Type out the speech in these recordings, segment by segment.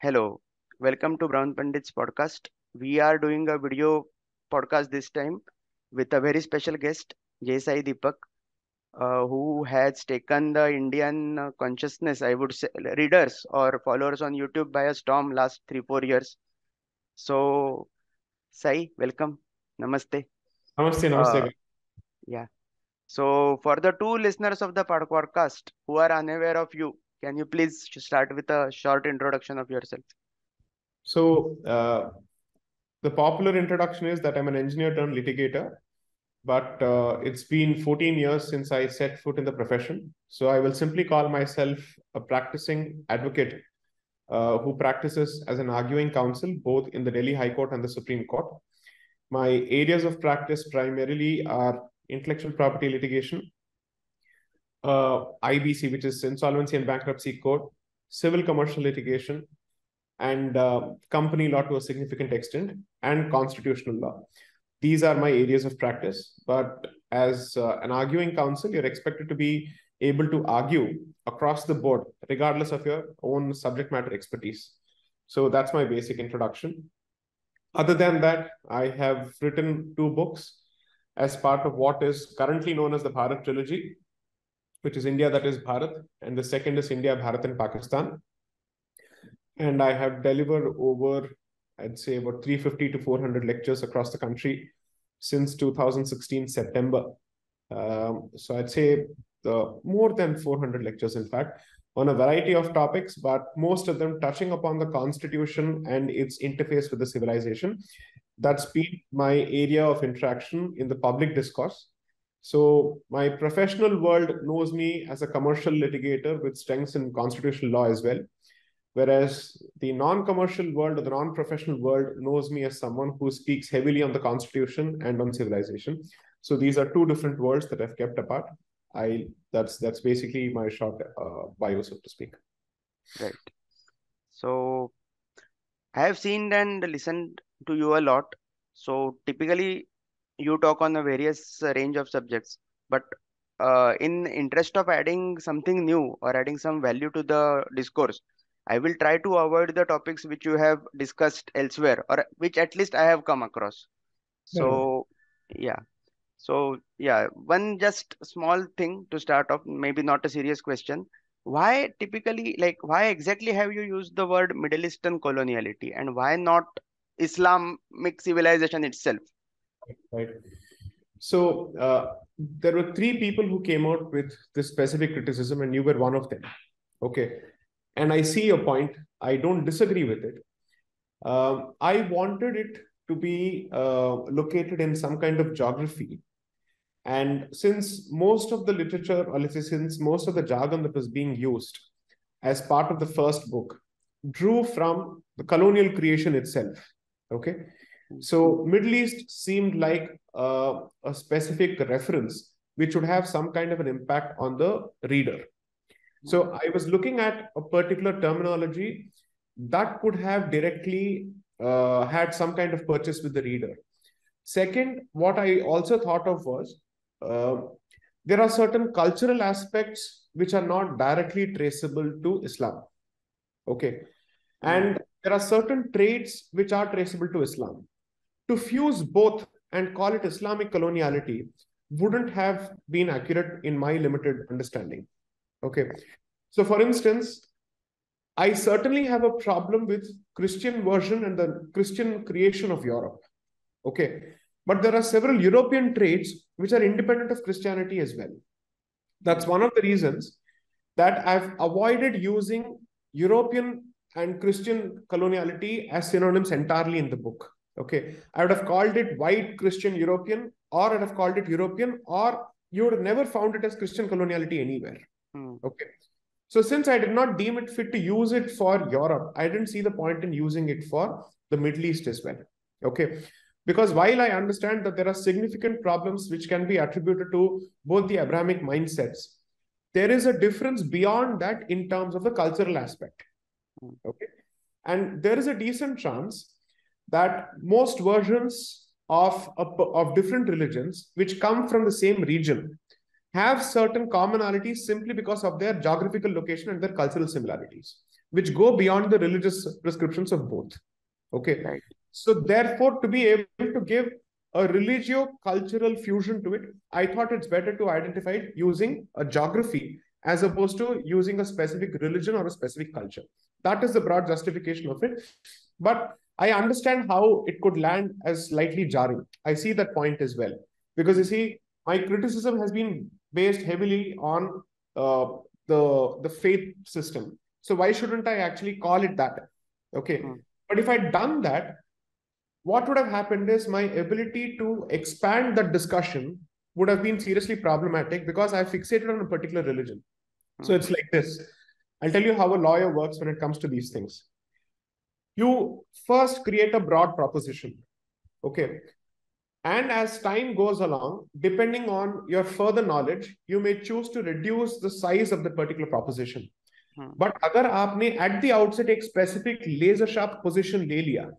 Hello, welcome to Brownpundits podcast. We are doing a video podcast this time with a very special guest, J Sai Deepak, who has taken the Indian consciousness, I would say, readers or followers on YouTube by a storm last 3 4 years. So, Sai, welcome. Namaste. Namaste, Uh, namaste. yeah. So, for the two listeners of the podcast who are unaware of you, can you please start with a short introduction of yourself? So, the popular introduction is that I'm an engineer turned litigator, but it's been 14 years since I set foot in the profession. So, I will simply call myself a practicing advocate who practices as an arguing counsel both in the Delhi High Court and the Supreme Court. My areas of practice primarily are intellectual property litigation, IBC, which is Insolvency and Bankruptcy Code, civil commercial litigation, and company law to a significant extent, and constitutional law. These are my areas of practice. But as an arguing counsel, you're expected to be able to argue across the board, regardless of your own subject matter expertise. So that's my basic introduction. Other than that, I have written 2 books as part of what is currently known as the Bharat trilogy, which is India, that is Bharat, and the second is India, Bharat and Pakistan. And I have delivered over, I'd say, about 350 to 400 lectures across the country since 2016 September. So I'd say more than 400 lectures, in fact, on a variety of topics, but most of them touching upon the Constitution and its interface with the civilization. That's been my area of interaction in the public discourse. So my professional world knows me as a commercial litigator with strengths in constitutional law as well. Whereas the non-commercial world or the non-professional world knows me as someone who speaks heavily on the Constitution and on civilization. So these are two different worlds that I've kept apart. That's basically my short bio, so to speak. Right. So, I have seen and listened to you a lot. So typically you talk on a various range of subjects, but in interest of adding something new or adding some value to the discourse, I will try to avoid the topics which you have discussed elsewhere or which at least I have come across. Fair enough. So yeah. So yeah, one just small thing to start off, maybe not a serious question. Why typically, like, why exactly have you used the word Middle Eastern coloniality and why not Islamic civilization itself? Right. So there were 3 people who came out with this specific criticism, and you were one of them. Okay. And I see your point. I don't disagree with it. I wanted it to be located in some kind of geography. And since most of the literature, or let's say, since most of the jargon that was being used as part of the first book drew from the colonial creation itself, okay? So Middle East seemed like a specific reference which would have some kind of an impact on the reader. So I was looking at a particular terminology that could have directly had some kind of purchase with the reader. Second, what I also thought of was there are certain cultural aspects which are not directly traceable to Islam. Okay. And there are certain traits which are traceable to Islam. To fuse both and call it Islamic coloniality wouldn't have been accurate in my limited understanding. Okay. So, for instance, I certainly have a problem with Christian version and the Christian creation of Europe. Okay. But there are several European traits which are independent of Christianity as well. That's one of the reasons that I've avoided using European and Christian coloniality as synonyms entirely in the book. Okay. I would have called it white Christian European, or I'd have called it European, or you would have never found it as Christian coloniality anywhere. Okay. So since I did not deem it fit to use it for Europe, I didn't see the point in using it for the Middle East as well. Okay. Because while I understand that there are significant problems which can be attributed to both the Abrahamic mindsets, there is a difference beyond that in terms of the cultural aspect. Okay. And there is a decent chance that most versions of different religions which come from the same region have certain commonalities simply because of their geographical location and their cultural similarities. which go beyond the religious prescriptions of both. Okay. Right. So therefore, to be able to give a religio-cultural fusion to it, I thought it's better to identify it using a geography as opposed to using a specific religion or a specific culture. That is the broad justification of it. But I understand how it could land as slightly jarring. I see that point as well. Because you see, my criticism has been based heavily on the faith system. So why shouldn't I actually call it that? Okay. But if I'd done that, what would have happened is my ability to expand that discussion would have been seriously problematic because I fixated on a particular religion. So it's like this. I'll tell you how a lawyer works when it comes to these things. You first create a broad proposition. Okay. And as time goes along, depending on your further knowledge, you may choose to reduce the size of the particular proposition. But अगर आपने at the outset एक specific laser sharp position ले लिया,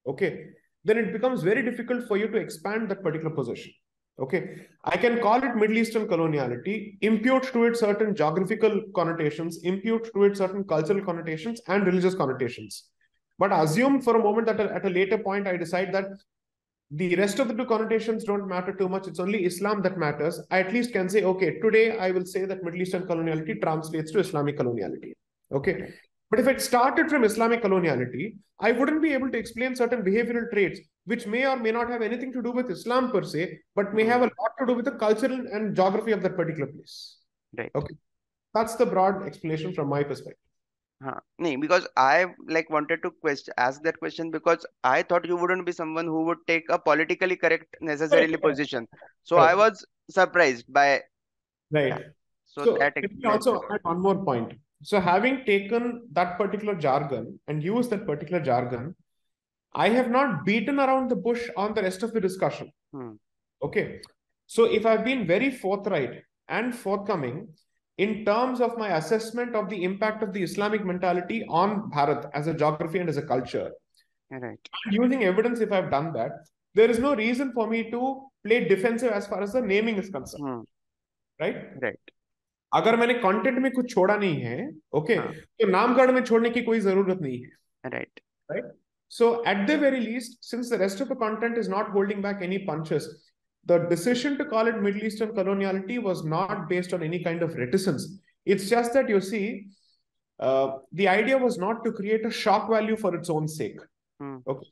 okay, then it becomes very difficult for you to expand that particular position. Okay, I can call it Middle Eastern coloniality, impute to it certain geographical connotations, impute to it certain cultural connotations and religious connotations. But assume for a moment that at a later point, I decide that the rest of the two connotations don't matter too much. It's only Islam that matters. I at least can say, okay, today I will say that Middle Eastern coloniality translates to Islamic coloniality. Okay. But if it started from Islamic coloniality, I wouldn't be able to explain certain behavioral traits, which may or may not have anything to do with Islam per se, but may have a lot to do with the cultural and geography of that particular place. Right. Okay. That's the broad explanation from my perspective. No, because I wanted to ask that question because I thought you wouldn't be someone who would take a politically correct necessarily position. So I was surprised by that. So that let me explains also it. add one more point. So having taken that particular jargon and used that particular jargon, I have not beaten around the bush on the rest of the discussion. Okay. So if I've been very forthright and forthcoming in terms of my assessment of the impact of the Islamic mentality on Bharat as a geography and as a culture, right, using evidence, if I've done that, there is no reason for me to play defensive as far as the naming is concerned. Right? Right. अगर मैंने content में कुछ छोड़ा नहीं है, okay, तो नामकरण में छोड़ने की कोई जरूरत नहीं है. Right. Right? So at the very least, since the rest of the content is not holding back any punches, the decision to call it Middle Eastern coloniality was not based on any kind of reticence. It's just that you see, the idea was not to create a shock value for its own sake. Okay.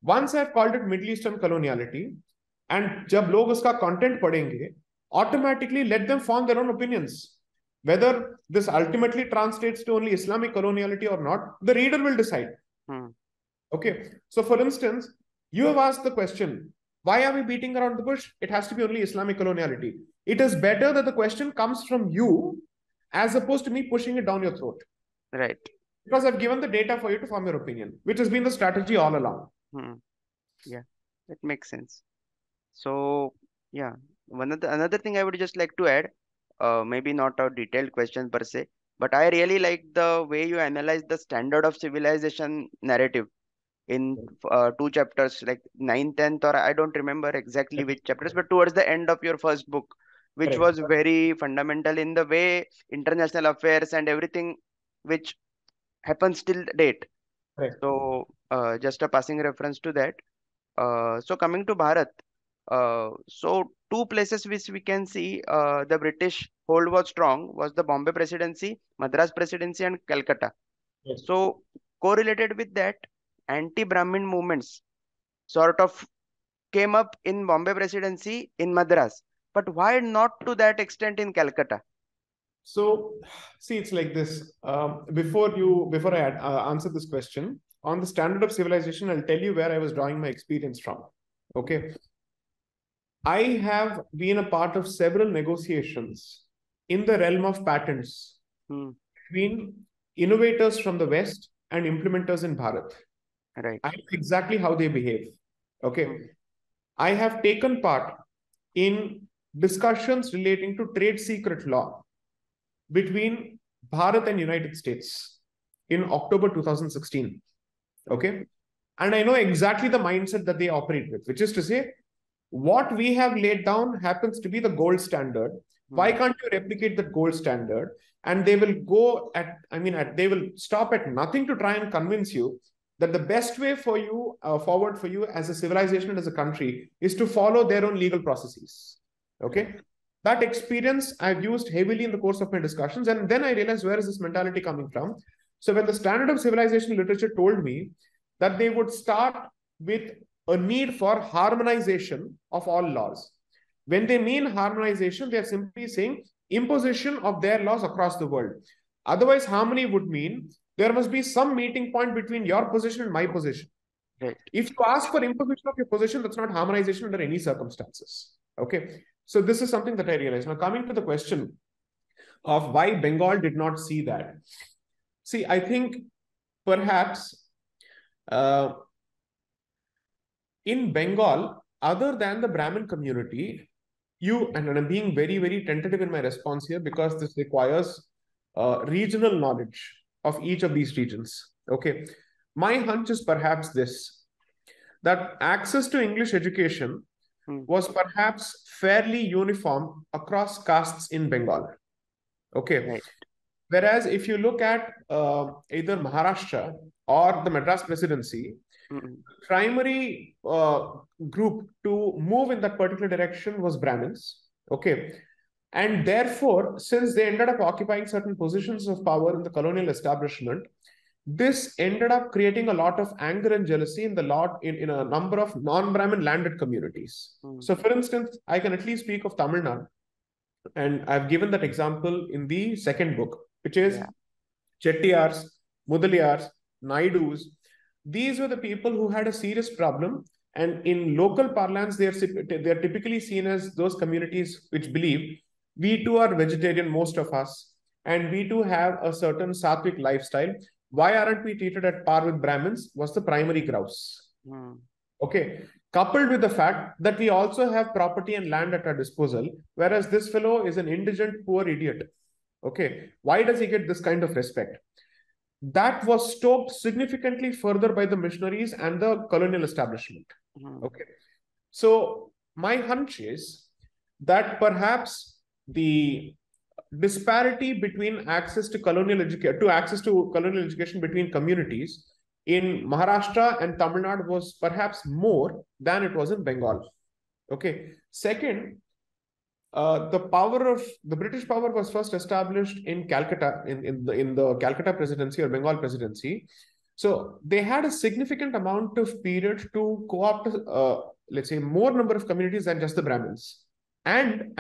Once I've called it Middle Eastern coloniality, and जब लोग उसका content पढ़ेंगे, automatically let them form their own opinions. Whether this ultimately translates to only Islamic coloniality or not, the reader will decide. Okay. So for instance, you have asked the question, why are we beating around the bush? It has to be only Islamic coloniality. It is better that the question comes from you as opposed to me pushing it down your throat. Right. Because I've given the data for you to form your opinion, which has been the strategy all along. Yeah, that makes sense. So yeah, another thing I would just like to add, maybe not a detailed question per se, but I really like the way you analyze the standard of civilization narrative in two chapters, like 9th, 10th, or I don't remember exactly which chapters, but towards the end of your first book, which was very fundamental in the way international affairs and everything which happens till date. So just a passing reference to that. So coming to Bharat, so two places which we can see the British hold was strong was the Bombay Presidency, Madras Presidency, and Calcutta. So correlated with that, anti-Brahmin movements sort of came up in Bombay Presidency in Madras, but why not to that extent in Calcutta? So, see, it's like this. Before I answer this question, on the standard of civilization, I'll tell you where I was drawing my experience from. Okay. I have been a part of several negotiations in the realm of patents between innovators from the West and implementers in Bharat. Right. I know exactly how they behave. Okay. I have taken part in discussions relating to trade secret law between Bharat and United States in October 2016. Okay. And I know exactly the mindset that they operate with, which is to say, what we have laid down happens to be the gold standard. Why Hmm. can't you replicate that gold standard? And they will go at, they will stop at nothing to try and convince you that the best way for you, forward for you as a civilization and as a country, is to follow their own legal processes. Right. Okay. That experience I've used heavily in the course of my discussions. And then I realized, where is this mentality coming from? So when the standard of civilization literature told me that they would start with a need for harmonization of all laws. When they mean harmonization, they are simply saying imposition of their laws across the world. Otherwise, harmony would mean there must be some meeting point between your position and my position. Right. If you ask for imposition of your position, that's not harmonization under any circumstances. Okay. So this is something that I realized. Now, coming to the question of why Bengal did not see that. See, I think perhaps uh, in Bengal, other than the Brahmin community, and I'm being very, very tentative in my response here because this requires regional knowledge of each of these regions. Okay. My hunch is perhaps this, that access to English education Hmm. was perhaps fairly uniform across castes in Bengal. Okay. Right. Whereas if you look at either Maharashtra or the Madras presidency, Hmm. primary group to move in that particular direction was Brahmins. Okay. And therefore, since they ended up occupying certain positions of power in the colonial establishment, this ended up creating a lot of anger and jealousy in a number of non-Brahmin landed communities. Hmm. So, for instance, I can at least speak of Tamil Nadu, and I've given that example in the second book, which is Yeah. Chettiyars, Mudaliyars, Naidus. These were the people who had a serious problem. And in local parlance, they are typically seen as those communities which believe we too are vegetarian, most of us, and we too have a certain sattvic lifestyle. Why aren't we treated at par with Brahmins? Was the primary grouse. Hmm. Okay. Coupled with the fact that we also have property and land at our disposal, whereas this fellow is an indigent, poor idiot. Okay. Why does he get this kind of respect? That was stoked significantly further by the missionaries and the colonial establishment. Hmm. Okay. So my hunch is that perhaps the disparity between access to colonial education between communities in Maharashtra and Tamil Nadu was perhaps more than it was in Bengal. Okay. Second, the British power was first established in Calcutta in the Calcutta presidency or Bengal presidency. So they had a significant amount of period to co-opt, let's say, more number of communities than just the Brahmins. And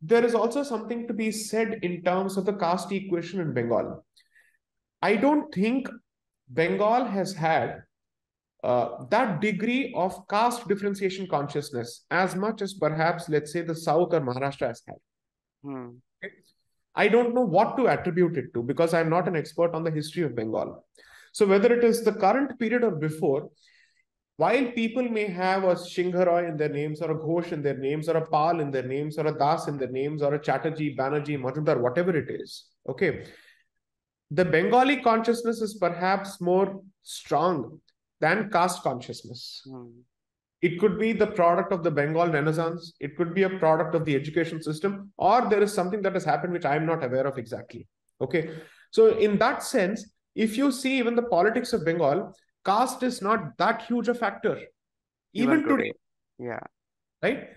there is also something to be said in terms of the caste equation in Bengal. I don't think Bengal has had that degree of caste differentiation consciousness as much as perhaps, let's say, the South or Maharashtra has had. Hmm. Okay? I don't know what to attribute it to because I'm not an expert on the history of Bengal. So whether it is the current period or before, while people may have a Shingharoy in their names or a Ghosh in their names or a Pal in their names or a Das in their names or a Chatterjee, Banerjee, Majumdar, whatever it is, okay, the Bengali consciousness is perhaps more strong than caste consciousness. Hmm. It could be the product of the Bengal Renaissance. It could be a product of the education system, or there is something that has happened which I'm not aware of exactly. Okay. So, in that sense, if you see even the politics of Bengal, caste is not that huge a factor, Even even today, today. Yeah. right?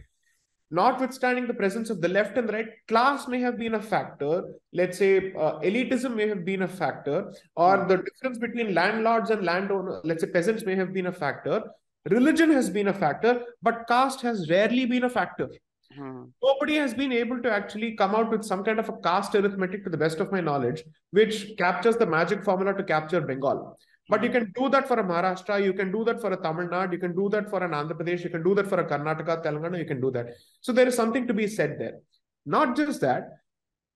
Notwithstanding the presence of the left and the right, class may have been a factor. Let's say elitism may have been a factor, Hmm. or the difference between landlords and landowners, let's say peasants, may have been a factor. Religion has been a factor, but caste has rarely been a factor. Hmm. Nobody has been able to actually come out with some kind of a caste arithmetic, to the best of my knowledge, which captures the magic formula to capture Bengal. But you Hmm. can do that for a Maharashtra, you can do that for a Tamil Nadu, you can do that for an Andhra Pradesh, you can do that for a Karnataka, Telangana, you can do that. So there is something to be said there. Not just that,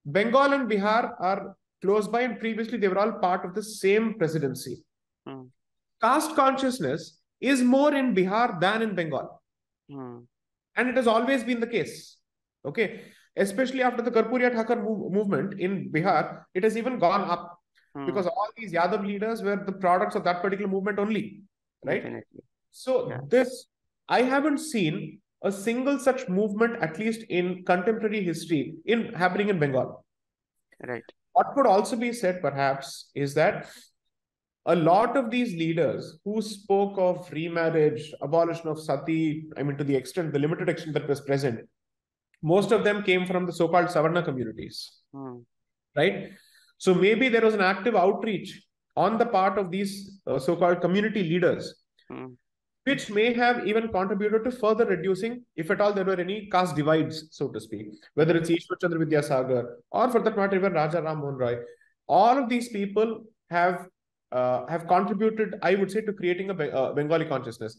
Bengal and Bihar are close by, and previously they were all part of the same presidency. Hmm. Caste consciousness is more in Bihar than in Bengal. Hmm. And it has always been the case. Okay. Especially after the Karpuriya Thakar movement in Bihar, it has even gone up Hmm. because all these Yadav leaders were the products of that particular movement only. Right. Definitely. So Yeah. I haven't seen a single such movement, at least in contemporary history, in happening in Bengal. Right. What could also be said, perhaps, is that a lot of these leaders who spoke of remarriage, abolition of sati, I mean, to the extent, the limited extent that was present, most of them came from the so-called Savarna communities, right? So maybe there was an active outreach on the part of these so-called community leaders, which may have even contributed to further reducing, if at all there were any caste divides, so to speak, whether it's Ishwar Chandra Vidyasagar or for that matter even Raja Ram Mohan Roy. All of these people have contributed, I would say, to creating a Bengali consciousness.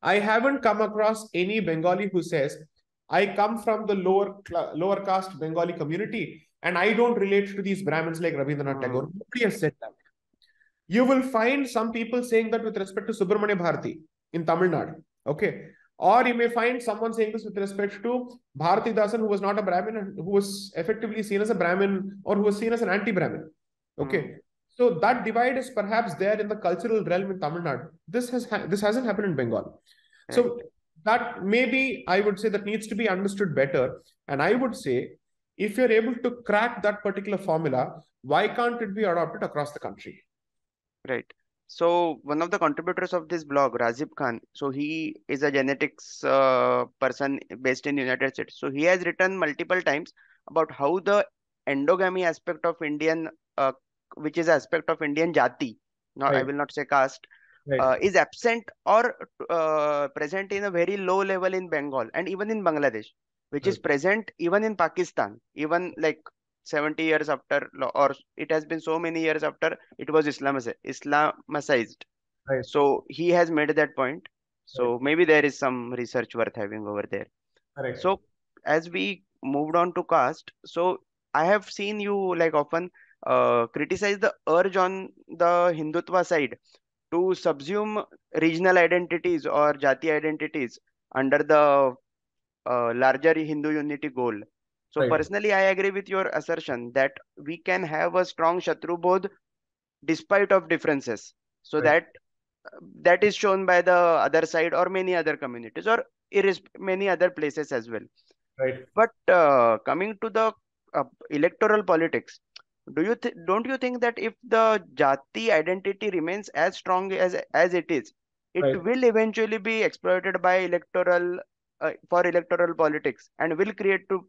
I haven't come across any Bengali who says, I come from the lower caste Bengali community and I don't relate to these Brahmins like Rabindranath Tagore. Nobody has said that. You will find some people saying that with respect to Subramanya Bharati in Tamil Nadu. Okay. Or you may find someone saying this with respect to Bharati Dasan, who was not a Brahmin and who was effectively seen as a Brahmin or who was seen as an anti-Brahmin. Okay. So that divide is perhaps there in the cultural realm in Tamil Nadu. This hasn't happened in Bengal. Right. So that maybe I would say that needs to be understood better. And I would say, if you're able to crack that particular formula, why can't it be adopted across the country? Right. So one of the contributors of this blog, Razib Khan, so he is a genetics person based in United States. So he has written multiple times about how the endogamy aspect of Indian, which is aspect of Indian jati, no, I will not say caste, is absent or present in a very low level in Bengal and even in Bangladesh, which is present even in Pakistan, even like 70 years after, or it has been so many years after it was Islamicized. Right. So he has made that point. So maybe there is some research worth having over there. Correct. So as we moved on to caste, so I have seen you like often criticize the urge on the Hindutva side to subsume regional identities or jati identities under the larger Hindu unity goal. So personally, I agree with your assertion that we can have a strong Shatru Bodh despite of differences. So that is shown by the other side or many other communities or many other places as well. Right. But coming to the electoral politics, don't you think that if the jati identity remains as strong as it is, it will eventually be exploited by electoral for electoral politics and will create to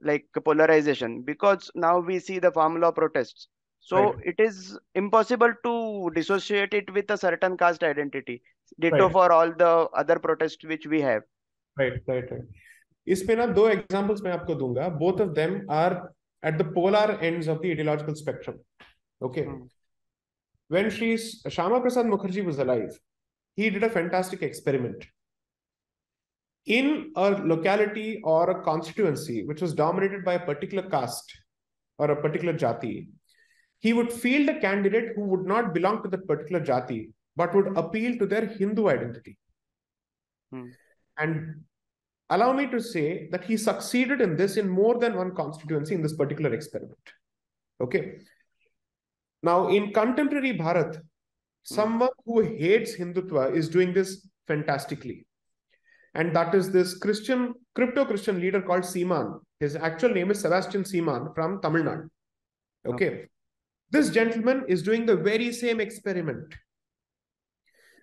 like polarization, because now we see the farm law protests. So it is impossible to dissociate it with a certain caste identity. Ditto for all the other protests which we have. Right. इसमें ना दो examples मैं आपको दूंगा. Both of them are at the polar ends of the ideological spectrum. Okay. When Shyama Prasad Mukherjee was alive, he did a fantastic experiment. In a locality or a constituency which was dominated by a particular caste or a particular jati, he would field a candidate who would not belong to that particular jati, but would appeal to their Hindu identity. And allow me to say that he succeeded in this in more than one constituency in this particular experiment. Okay. Now, in contemporary Bharat, someone who hates Hindutva is doing this fantastically. And that is this crypto-Christian leader called Seeman. His actual name is Sebastian Seeman from Tamil Nadu. Okay. This gentleman is doing the very same experiment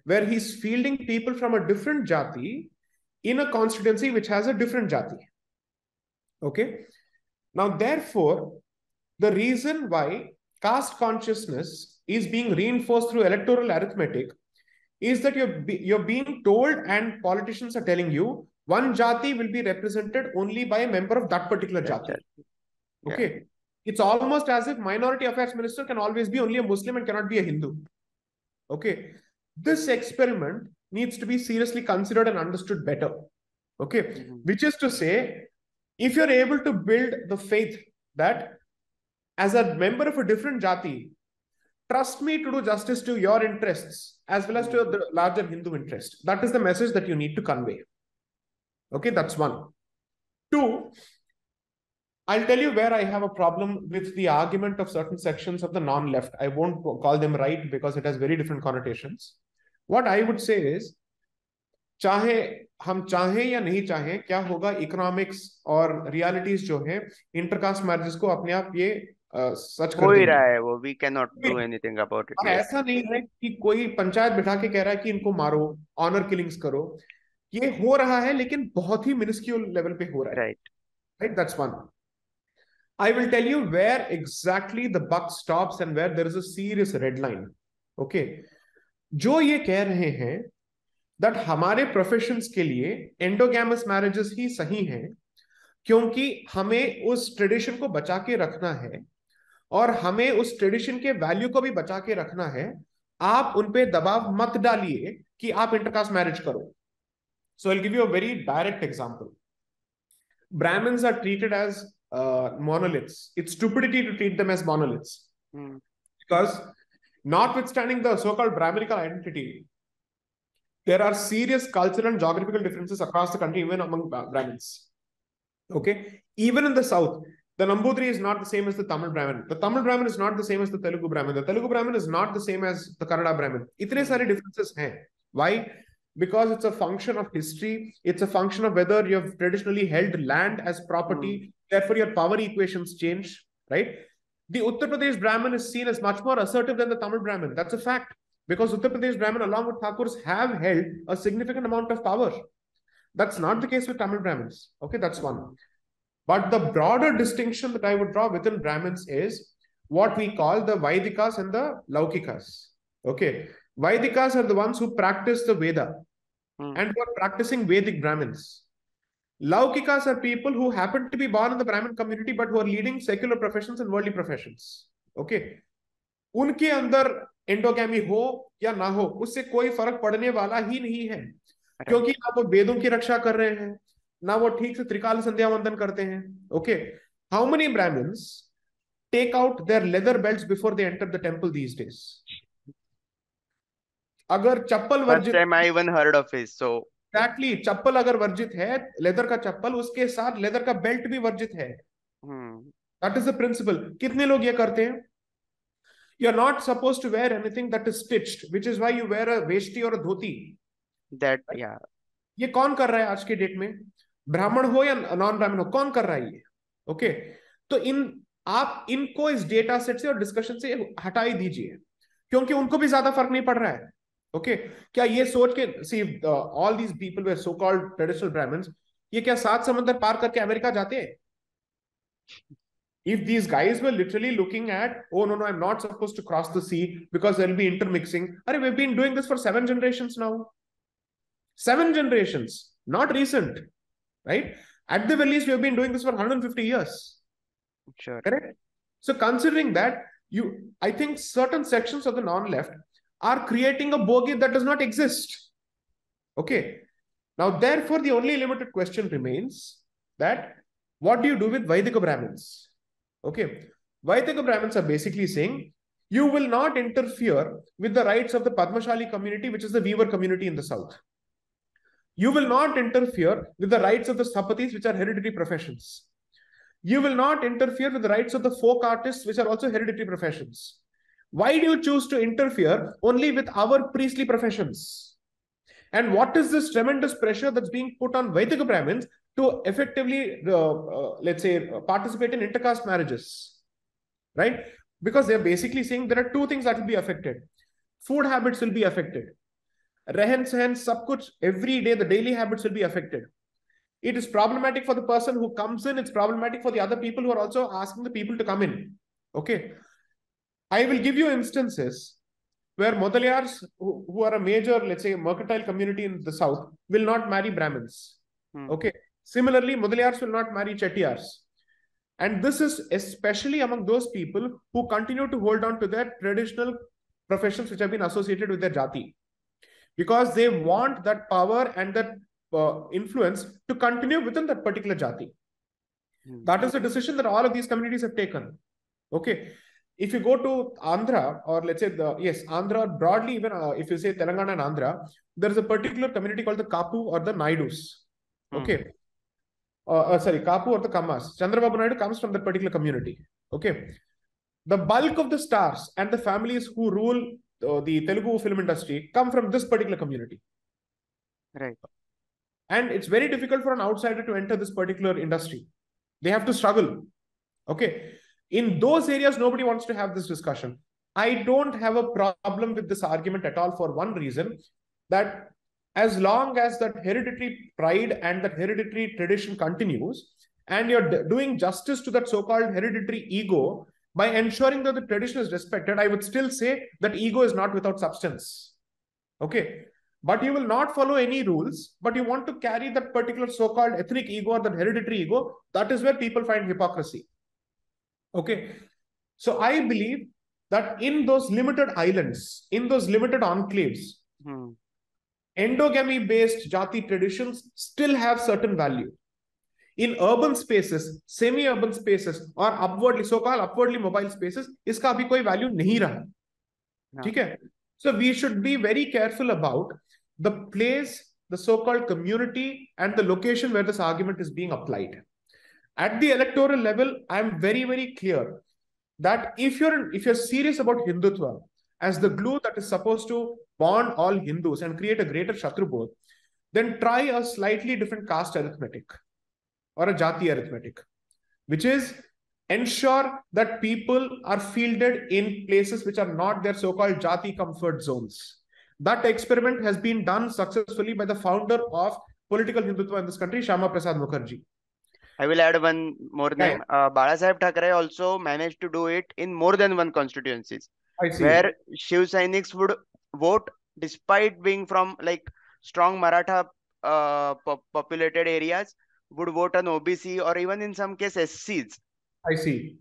where he's fielding people from a different jati in a constituency which has a different jati. Okay. Now, therefore, the reason why caste consciousness is being reinforced through electoral arithmetic is that you're being told, and politicians are telling you, one jati will be represented only by a member of that particular jati. Okay. Yeah. It's almost as if minority affairs minister can always be only a Muslim and cannot be a Hindu. Okay. This experiment needs to be seriously considered and understood better. Okay. Which is to say, if you're able to build the faith that as a member of a different jati, trust me to do justice to your interests as well as to the larger Hindu interest. That is the message that you need to convey. Okay, that's one. Two, I'll tell you where I have a problem with the argument of certain sections of the non-left. I won't call them right because it has very different connotations. What I would say is, चाहे हम चाहें या नहीं चाहें, क्या होगा, economics और realities जो है इंटरकास्ट मैरिजेस को अपने आप ये सच हो कर ही देंगी। रहा है वो, we can not do anything about it, और यस। ऐसा नहीं है कि कोई पंचायत बिठा के कह रहा है कि इनको मारो, ऑनर किलिंग्स करो। ये हो रहा है लेकिन बहुत ही मिनिस्क्यूल लेवल पे हो रहा है। Right. Right, that's one. I will tell you where exactly the buck stops and where there is a serious red line. Okay, जो ये कह रहे हैं that हमारे प्रोफेशंस के लिए एंडोगैमस मैरिजेस ही सही हैं, क्योंकि हमें उस ट्रेडिशन को बचा के रखना है और हमें उस ट्रेडिशन के वैल्यू को भी बचा के रखना है, आप उन पे दबाव मत डालिए कि आप इंटरकास्ट मैरिज करो। So I will give you a very direct example. Brahmins are treated as monoliths. It's stupidity to treat them as monoliths Hmm. because, notwithstanding the so-called Brahminical identity, there are serious cultural and geographical differences across the country, even among Brahmins. Okay, even in the south, the Nambudri is not the same as the Tamil Brahmin. The Tamil Brahmin is not the same as the Telugu Brahmin. The Telugu Brahmin is not the same as the Kannada Brahmin. इतने Hmm. सारे differences हैं. Why? Because it's a function of history. It's a function of whether you have traditionally held land as property. Hmm. Therefore, your power equations change, right? The Uttar Pradesh Brahmin is seen as much more assertive than the Tamil Brahmin. That's a fact. Because Uttar Pradesh Brahmin, along with Thakurs, have held a significant amount of power. That's not the case with Tamil Brahmins. Okay, that's one. Hmm. But the broader distinction that I would draw within Brahmins is what we call the Vaidikas and the Laukikas. Okay, Vaidikas are the ones who practice the Veda Hmm. and who are practicing Vedic Brahmins. Laukikas are people who happen to be born in the Brahmin community but who are leading secular professions and worldly professions. Okay, उनके अंदर endogamy हो या ना हो उससे कोई फर्क पड़ने वाला ही नहीं है, Right. क्योंकि ना वो वेदों की रक्षा कर रहे हैं, ना वो ठीक से त्रिकाल संध्या वंदन करते हैं. Okay, how many brahmins take out their leather belts before they enter the temple these days? अगर चप्पल First वर्जित, time I even heard of it, so. Exactly, चप्पल अगर वर्जित है, लेदर का चप्पल, उसके साथ लेदर का बेल्ट भी वर्जित है. Hmm. That is the principle. कितने लोग ये करते हैं? You're not supposed to wear anything that is stitched, which is why you wear a veshti or a dhoti. That, Right? yeah. ये कौन कर रहा है आज के डेट में? ब्राह्मण हो या नॉन ब्राह्मण हो, कौन कर रहा है ये? ओके, तो आप इनको इस डेटा सेट से और डिस्कशन से हटा ही दीजिए, क्योंकि उनको भी ज्यादा फर्क नहीं पड़ रहा है. ओके, क्या ये सोच के, see all these people we so called traditional brahmins, ये क्या 7 समंदर पार करके अमेरिका जाते हैं? If these guys were literally looking at, oh no, I'm not supposed to cross the sea because there'll be intermixing. Arey, we've been doing this for 7 generations now. 7 generations, not recent, right? At the very least, we've been doing this for 150 years. Sure. Correct? So considering that, I think certain sections of the non-left are creating a bogey that does not exist. Okay. Now, therefore, the only limited question remains that what do you do with Vaidika Brahmins? Okay, Vaidika Brahmins are basically saying you will not interfere with the rights of the Padmashali community, which is the weaver community in the south. You will not interfere with the rights of the Sapatis, which are hereditary professions. You will not interfere with the rights of the folk artists, which are also hereditary professions. Why do you choose to interfere only with our priestly professions? And what is this tremendous pressure that's being put on Vaidika Brahmins to effectively, let's say, participate in intercaste marriages, right? Because they're basically saying there are two things that will be affected. Food habits will be affected. Rehen sehen, sab kuch, every day, the daily habits will be affected. It is problematic for the person who comes in. It's problematic for the other people who are also asking the people to come in. Okay. I will give you instances where Modalyars, who are a major, let's say, mercantile community in the south, will not marry Brahmins. Okay. Similarly, Modalyars will not marry Chettiars. And this is especially among those people who continue to hold on to their traditional professions which have been associated with their jati, because they want that power and that influence to continue within that particular jati. That is the decision that all of these communities have taken. Okay. If you go to Andhra, or let's say Andhra broadly, even if you say Telangana and Andhra, there is a particular community called the Kapu or the Naidus. Okay. Sorry, Kapu or the Kammas. Chandrababu Naidu comes from that particular community. Okay. The bulk of the stars and the families who rule the Telugu film industry come from this particular community. Right. And it's very difficult for an outsider to enter this particular industry. They have to struggle. Okay. In those areas, nobody wants to have this discussion. I don't have a problem with this argument at all for one reason, that as long as that hereditary pride and that hereditary tradition continues, and you're doing justice to that so-called hereditary ego by ensuring that the tradition is respected, I would still say that ego is not without substance. Okay. But you will not follow any rules, but you want to carry that particular so-called ethnic ego or that hereditary ego. That is where people find hypocrisy. Okay. So I believe that in those limited islands, in those limited enclaves, endogamy-based jati traditions still have certain value. In urban spaces, semi-urban spaces, or upwardly, so-called upwardly mobile spaces, इसका अभी कोई value नहीं रहा. ठीक है? So we should be very careful about the place, the so-called community, and the location where this argument is being applied. At the electoral level, I am very, very clear that if you're serious about Hindutva as the glue that is supposed to bond all Hindus and create a greater Shatrubodh, then try a slightly different caste arithmetic or a jati arithmetic, which is ensure that people are fielded in places which are not their so-called jati comfort zones. That experiment has been done successfully by the founder of political Hindutva in this country, Shyama Prasad Mukherjee. I will add one more name. Bala Saheb Thackeray also managed to do it in more than one constituencies, where Shiv Sainiks would vote despite being from like strong Maratha populated areas, would vote on OBC or even in some case SCs. I see.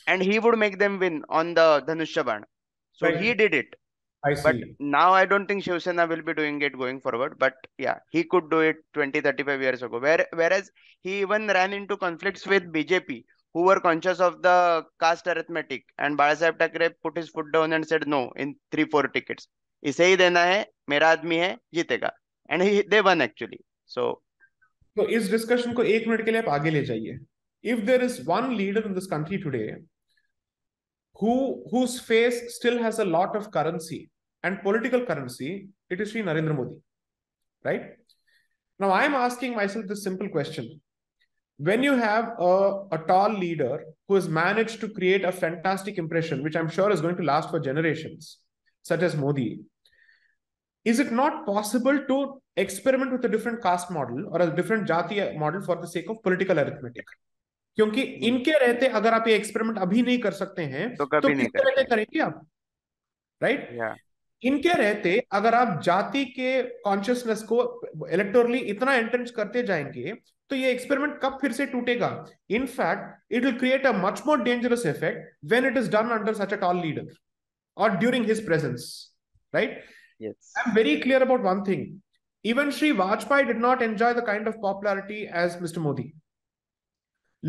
And he would make them win on the Dhanushya Ban. So he did it. I see. But now I don't think Shiv Sena will be doing it going forward. But yeah, he could do it 20, 35 years ago. Whereas he even ran into conflicts with BJP, who were conscious of the caste arithmetic. And Balasaheb Thackeray put his foot down and said no in 3-4 tickets. इसे ही देना है, मेरा आदमी है, जीतेगा. And they won actually. So इस discussion को 1 minute के लिए आप आगे ले जाइए. If there is one leader in this country today whose face still has a lot of currency and political currency, it is Sri Narendra Modi, right? Now I am asking myself this simple question. When you have a tall leader who has managed to create a fantastic impression, which I'm sure is going to last for generations, such as Modi, is it not possible to experiment with a different caste model or a different jati model for the sake of political arithmetic? क्योंकि इनके रहते अगर आप ये experiment अभी नहीं कर सकते हैं तो किसके रहते करेंगे आप, राइट? इनके रहते अगर आप जाति के कॉन्शियसनेस को इलेक्टोरली इतना एंट्रेंच करते जाएंगे तो ये एक्सपेरिमेंट कब फिर से टूटेगा? In fact it will create a much more dangerous effect when it is done under such a tall leader और during his presence, right? Yes. I'm very clear about one thing. Even Sri Vajpayee did not enjoy the kind of popularity as Mr. Modi.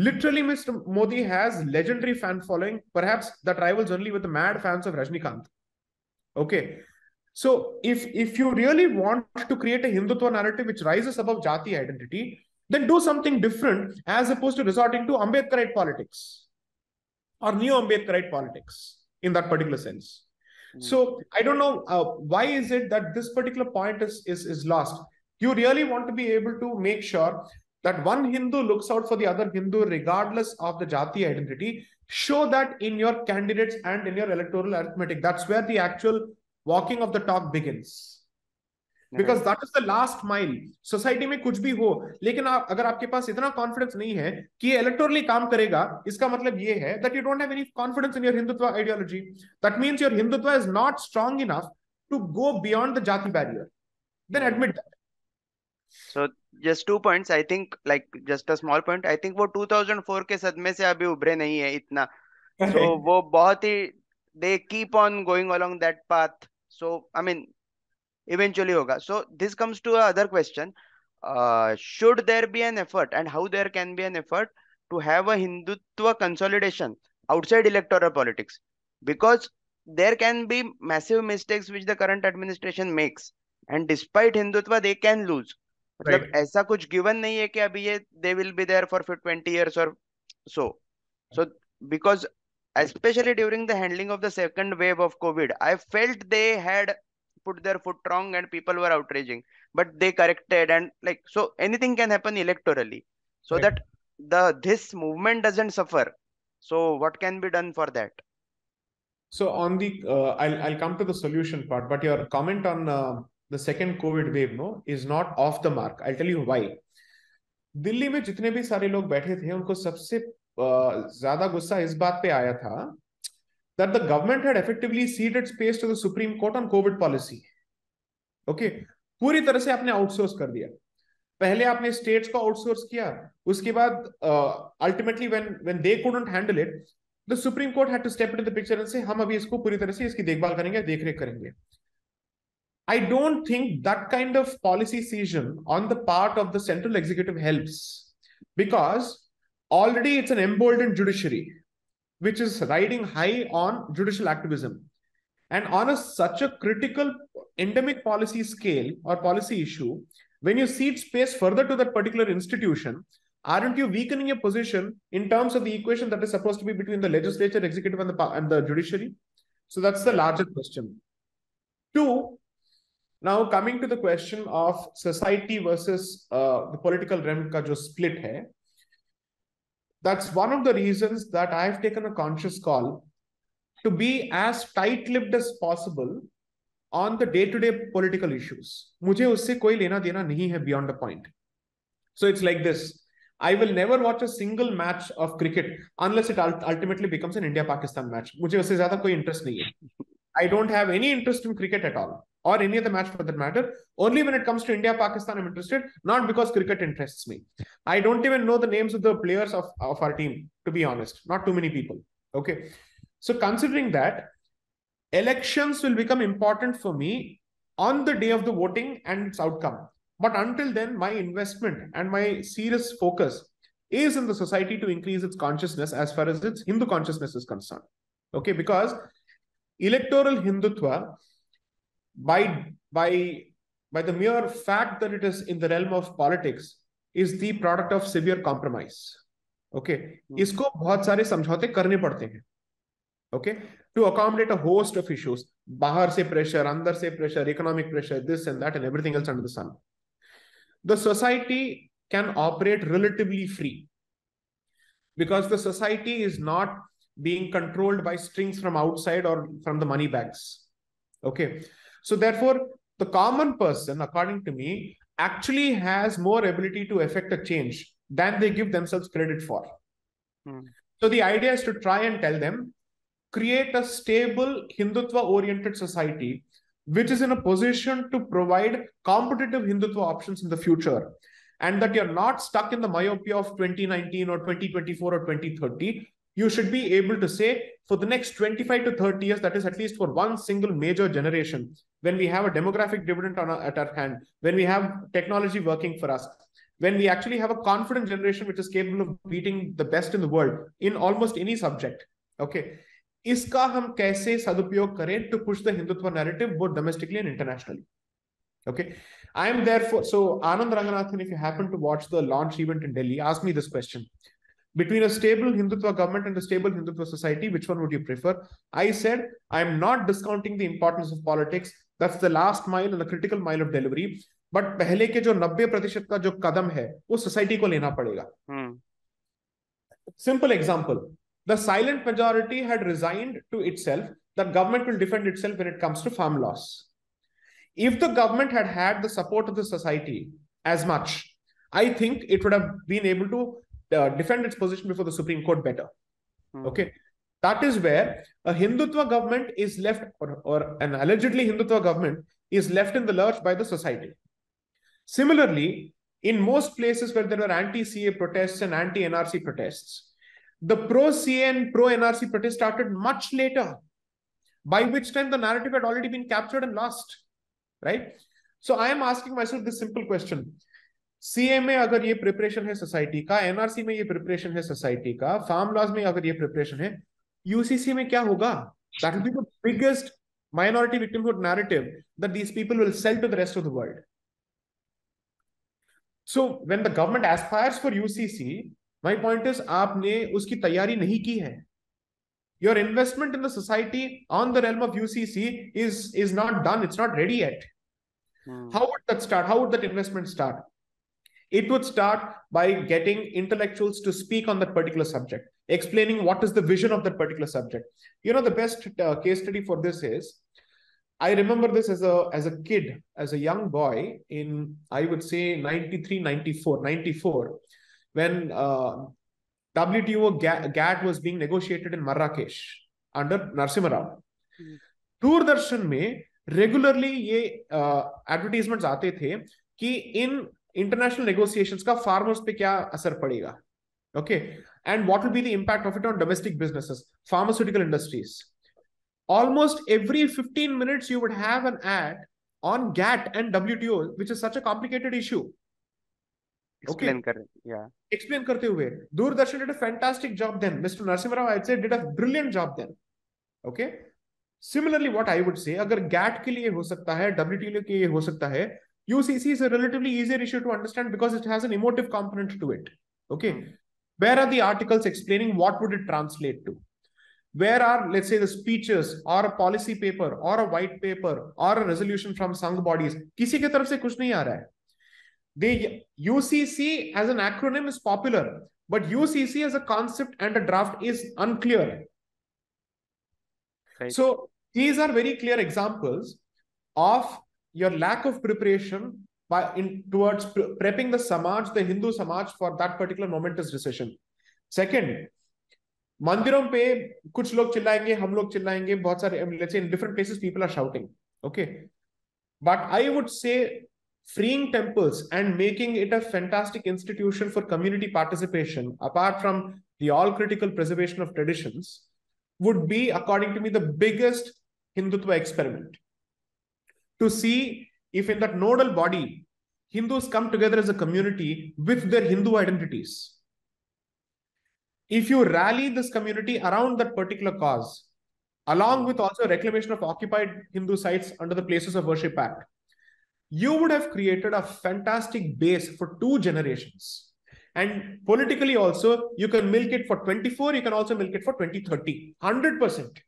Literally, Mr. Modi has legendary fan following, perhaps that rivals only with the mad fans of Rajnikant. Okay. So if you really want to create a Hindutva narrative which rises above Jati identity, then do something different as opposed to resorting to Ambedkarite politics or neo-Ambedkarite politics in that particular sense. So I don't know why is it that this particular point is lost. You really want to be able to make sure that one Hindu looks out for the other Hindu regardless of the Jati identity. Show that in your candidates and in your electoral arithmetic. That's where the actual walking of the talk begins. Because that is the last mile. Society में कुछ भी हो, लेकिन अगर आपके पास इतना confidence नहीं है कि ये electorally काम करेगा, इसका मतलब ये है that you don't have any confidence in your Hindutva ideology. That means your Hindutva is not strong enough to go beyond the Jati barrier. Then admit that. So just 2 points. I think like just a small point. I think वो 2004 के सदमे से अभी उभरे नहीं है इतना. So वो बहुत ही they keep on going along that path. So I mean. Eventually hoga. So this comes to another question. Should there be an effort and how there can be an effort to have a Hindutva consolidation outside electoral politics? Because there can be massive mistakes which the current administration makes. And despite Hindutva, they can lose. मतलब ऐसा कुछ given नहीं है कि अभी ये they will be there for 20 years or so. So because especially during the handling of the second wave of COVID, I felt they had put their foot wrong and people were outraging, but they corrected, and like, so anything can happen electorally, so Right. that this movement doesn't suffer. So what can be done for that? So on the, I'll come to the solution part, but your comment on the second COVID wave, no, is not off the mark. I'll tell you why. Delhi में जितने भी सारे लोग बैठे थे उनको सबसे ज्यादा गुस्सा इस बात पे आया था that the government had effectively ceded space to the Supreme Court on COVID policy. Okay, पूरी तरह से आपने आउटसोर्स कर दिया. पहले आपने स्टेट्स को आउटसोर्स किया, उसके बाद ultimately when they couldn't handle it, the supreme court had to step into the picture and say हम अभी इसको पूरी तरह से इसकी देखभाल करेंगे, देखरेख करेंगे. I don't think that kind of policy decision on the part of the central executive helps, because already it's an emboldened judiciary which is riding high on judicial activism. And on such a critical endemic policy scale or policy issue, when you cede space further to that particular institution, aren't you weakening your position in terms of the equation that is supposed to be between the legislature, executive, and the judiciary? So that's the larger question. Two, now coming to the question of society versus the political realm ka jo split hai, that's one of the reasons that I've taken a conscious call to be as tight-lipped as possible on the day-to-day political issues. मुझे उससे कोई लेना देना नहीं है beyond the point. So it's like this. I will never watch a single match of cricket unless it ultimately becomes an India-Pakistan match. मुझे उससे ज़्यादा कोई interest नहीं है. I don't have any interest in cricket at all, or any other match for that matter. Only when it comes to India-Pakistan, I'm interested, not because cricket interests me. I don't even know the names of the players of our team, to be honest. Not too many people. Okay. So considering that, elections will become important for me on the day of the voting and its outcome. But until then, my investment and my serious focus is in the society to increase its consciousness as far as its Hindu consciousness is concerned. Okay, because electoral Hindutva, by the mere fact that it is in the realm of politics, is the product of severe compromise. Okay, इसको बहुत सारे समझौते करने पड़ते हैं. Okay, to accommodate a host of issues, bahar se pressure, andar se pressure, economic pressure, this and that, and everything else under the sun. The society can operate relatively free because the society is not being controlled by strings from outside or from the money bags. Okay, so therefore, the common person, according to me, actually has more ability to effect a change than they give themselves credit for. So the idea is to try and tell them, create a stable Hindutva-oriented society which is in a position to provide competitive Hindutva options in the future, and that you're not stuck in the myopia of 2019 or 2024 or 2030. You should be able to say, for the next 25 to 30 years, that is at least for one single major generation, when we have a demographic dividend at our hand, when we have technology working for us, when we actually have a confident generation which is capable of beating the best in the world in almost any subject. Okay, इसका हम कैसे सदुपयोग करें to push the Hindutva narrative both domestically and internationally. Okay, I am therefore, so Anand Ranganathan, if you happen to watch the launch event in Delhi, ask me this question: between a stable Hindutva government and a stable Hindutva society, which one would you prefer? I said, I am not discounting the importance of politics. That's the last mile and the critical mile of delivery. But पहले के जो 90% का जो कदम है, वो society को लेना पड़ेगा. Simple example. The silent majority had resigned to itself that government will defend itself when it comes to farm laws. If the government had had the support of the society as much, I think it would have been able to defend its position before the Supreme Court better. Okay, that is where a Hindutva government is left, or an allegedly Hindutva government is left in the lurch by the society. Similarly, in most places where there were anti-CA protests and anti-NRC protests, the pro-CA and pro-NRC protests started much later, by which time the narrative had already been captured and lost, right? So I am asking myself this simple question. CA में अगर ये preparation है society का, NRC में ये preparation है society का, farm laws में अगर ये preparation है, UCC में क्या होगा? That will be the biggest minority victimhood narrative that these people will sell to the rest of the world. So when the government aspires for UCC, my point is, आपने उसकी तैयारी नहीं की है. Your investment in the society on the realm of UCC is not done. It's not ready yet. How would that start? How would that investment start? It would start by getting intellectuals to speak on that particular subject, explaining what is the vision of that particular subject. The best case study for this is, I remember this as a kid, as a young boy in, I would say, 93, 94, when WTO GATT was being negotiated in Marrakesh under Narasimha Rao. Doordarshan में regularly ये advertisements आते थे कि in international negotiations का farmers पे क्या असर पड़ेगा, okay, and what will be the impact of it on domestic businesses, pharmaceutical industries. Almost every 15 minutes you would have an ad on GATT and WTO, which is such a complicated issue. Explain करते हुए Doordarshan did a fantastic job then. Mr. Narasimha Rao, I'd say, did a brilliant job then. Okay. Similarly, what I would say, अगर GATT के लिए हो सकता है, WTO के लिए हो सकता है, UCC is a relatively easier issue to understand because it has an emotive component to it. Okay. Where are the articles explaining what would it translate to? Where are, let's say, the speeches or a policy paper or a white paper or a resolution from Sangh bodies? किसी के तरफ से कुछ नहीं आ रहा है. The UCC as an acronym is popular, but UCC as a concept and a draft is unclear. Right. So these are very clear examples of your lack of preparation towards prepping the Samaj, the Hindu Samaj, for that particular momentous decision. Second, मंदिरों पे कुछ लोग चिल्लाएंगे, हम लोग चिल्लाएंगे, बहुत सारे, let's say in different places people are shouting, okay, but I would say freeing temples and making it a fantastic institution for community participation, apart from the all critical preservation of traditions, would be, according to me, the biggest Hindutva experiment, to see if in that nodal body Hindus come together as a community with their Hindu identities. If you rally this community around that particular cause, along with also reclamation of occupied Hindu sites under the Places of Worship Act, you would have created a fantastic base for 2 generations. And politically also, you can milk it for 24, you can also milk it for 2030, 100%.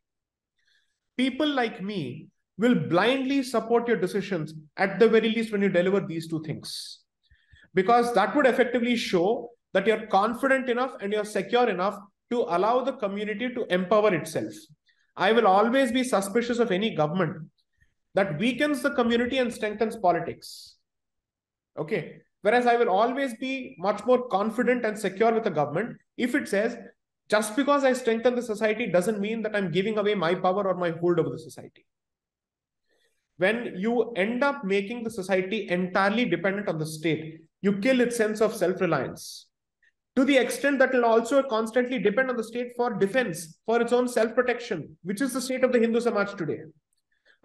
People like me will blindly support your decisions, at the very least when you deliver these 2 things. Because that would effectively show that you're confident enough and you're secure enough to allow the community to empower itself. I will always be suspicious of any government that weakens the community and strengthens politics. Okay. Whereas I will always be much more confident and secure with the government if it says, just because I strengthen the society doesn't mean that I'm giving away my power or my hold over the society. When you end up making the society entirely dependent on the state, you kill its sense of self-reliance. To the extent that it will also constantly depend on the state for defense, for its own self-protection, which is the state of the Hindu Samaj today.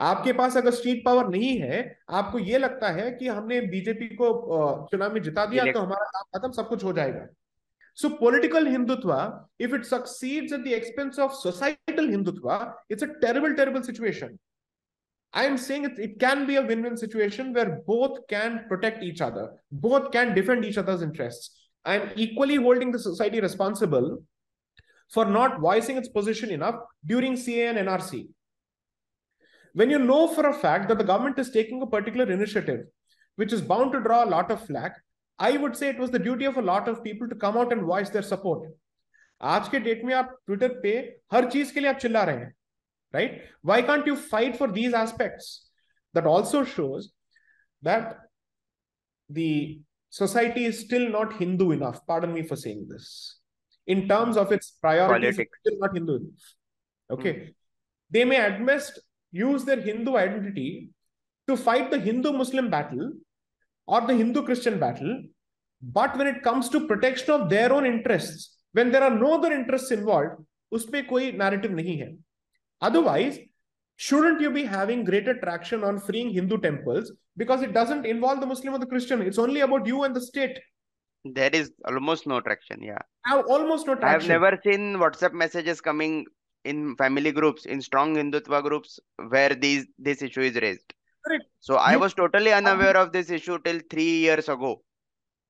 आपके पास अगर street power नहीं है, आपको ये लगता है कि हमने बीजेपी को चुनाव में जिता दिया तो हमारा काम खत्म, सब कुछ हो जाएगा. So political Hindutva, if it succeeds at the expense of societal Hindutva, it's a terrible, terrible situation. I am saying it can be a win-win situation where both can protect each other, both can defend each other's interests. I am equally holding the society responsible for not voicing its position enough during CA and NRC. When you know for a fact that the government is taking a particular initiative, which is bound to draw a lot of flack, I would say it was the duty of a lot of people to come out and voice their support. आज के date में आप Twitter पे हर चीज के लिए आप चिल्ला रहे हैं, right? Why can't you fight for these aspects? That also shows that the society is still not Hindu enough. Pardon me for saying this. In terms of its priorities, it's still not Hindu enough. Okay. They may at best use their Hindu identity to fight the Hindu-Muslim battle or the Hindu-Christian battle. But when it comes to protection of their own interests, when there are no other interests involved, उसपे कोई narrative नहीं है. Otherwise, shouldn't you be having greater traction on freeing Hindu temples because it doesn't involve the Muslim or the Christian? It's only about you and the state. There is almost no traction, yeah. Almost no traction. I have never seen WhatsApp messages coming in family groups, in strong Hindutva groups, where this issue is raised. Correct. So I was totally unaware of this issue till 3 years ago.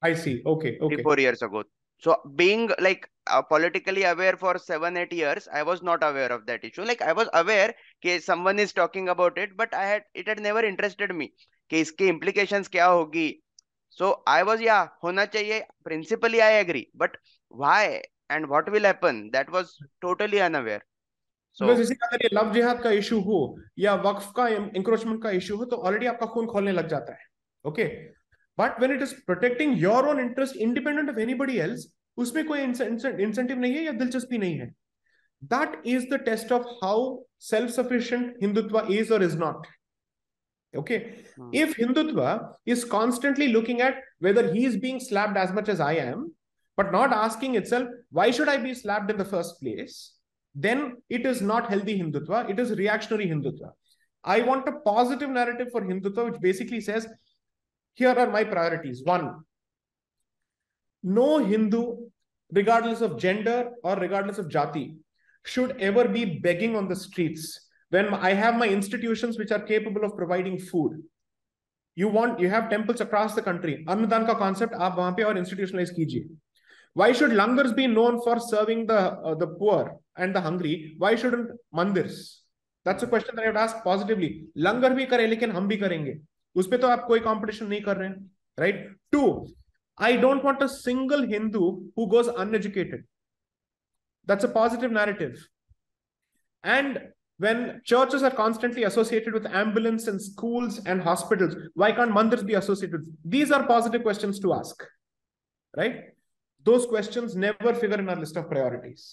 I see. Okay. 3-4 years ago. So being like politically aware for 7-8 years, I was not aware of that issue. Like I was aware that someone is talking about it, but it had never interested me कि इसके implications क्या होगी. So I was, yeah, होना चाहिए. Principally I agree, but why and what will happen? That was totally unaware. Because So इसी का अगर ये लव जिहाद का इशू हो या वक्फ का इंक्रोचमेंट का इशू हो तो ऑलरेडी आपका खून खोलने लग जाता है. Okay, but when it is protecting your own interest independent of anybody else, उसमें कोई इंसेंटिव नहीं है या दिलचस्पी नहीं है. That is the test of how self sufficient Hindutva is और is not. Okay, if Hindutva is constantly looking at whether he is being slapped as much as I am, but not asking itself, why should I be slapped in the first place? Then it is not healthy Hindutva, it is reactionary Hindutva. I want a positive narrative for Hindutva, which basically says, here are my priorities. One, no Hindu, regardless of gender or regardless of jati, should ever be begging on the streets when I have my institutions which are capable of providing food. You have temples across the country. Annadan ka concept aap wahan pe aur institutionalize kijiye. Why should langars be known for serving the poor and the hungry? Why shouldn't mandirs? That's a question that I would ask positively. Langar bhi kare lekin hum bhi karenge. Us pe to aap koi competition nahi kar rahe hain, right? Two, I don't want a single Hindu who goes uneducated. That's a positive narrative. And when churches are constantly associated with ambulance and schools and hospitals, why can't mandirs be associated? These are positive questions to ask, right? Those questions never figure in our list of priorities.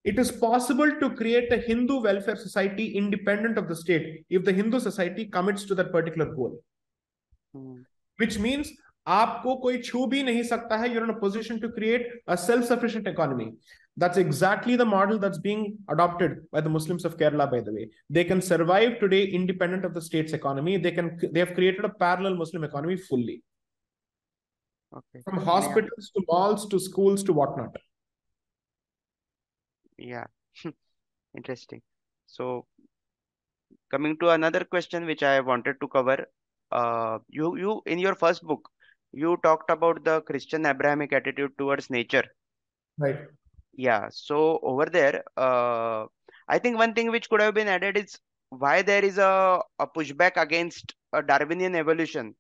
It is possible to create a Hindu welfare society independent of the state if the Hindu society commits to that particular goal. Which means आपको कोई छू भी नहीं सकता है. You're in a position to create a self-sufficient economy. That's exactly the model that's being adopted by the Muslims of Kerala, by the way. They can survive today independent of the state's economy. They have created a parallel Muslim economy fully. okay, From hospitals to malls to schools to whatnot. yeah. Interesting. So coming to another question which I wanted to cover, you in your first book, you talked about the Christian Abrahamic attitude towards nature. Right. Yeah, so over there, I think one thing which could have been added is why there is a pushback against a Darwinian evolution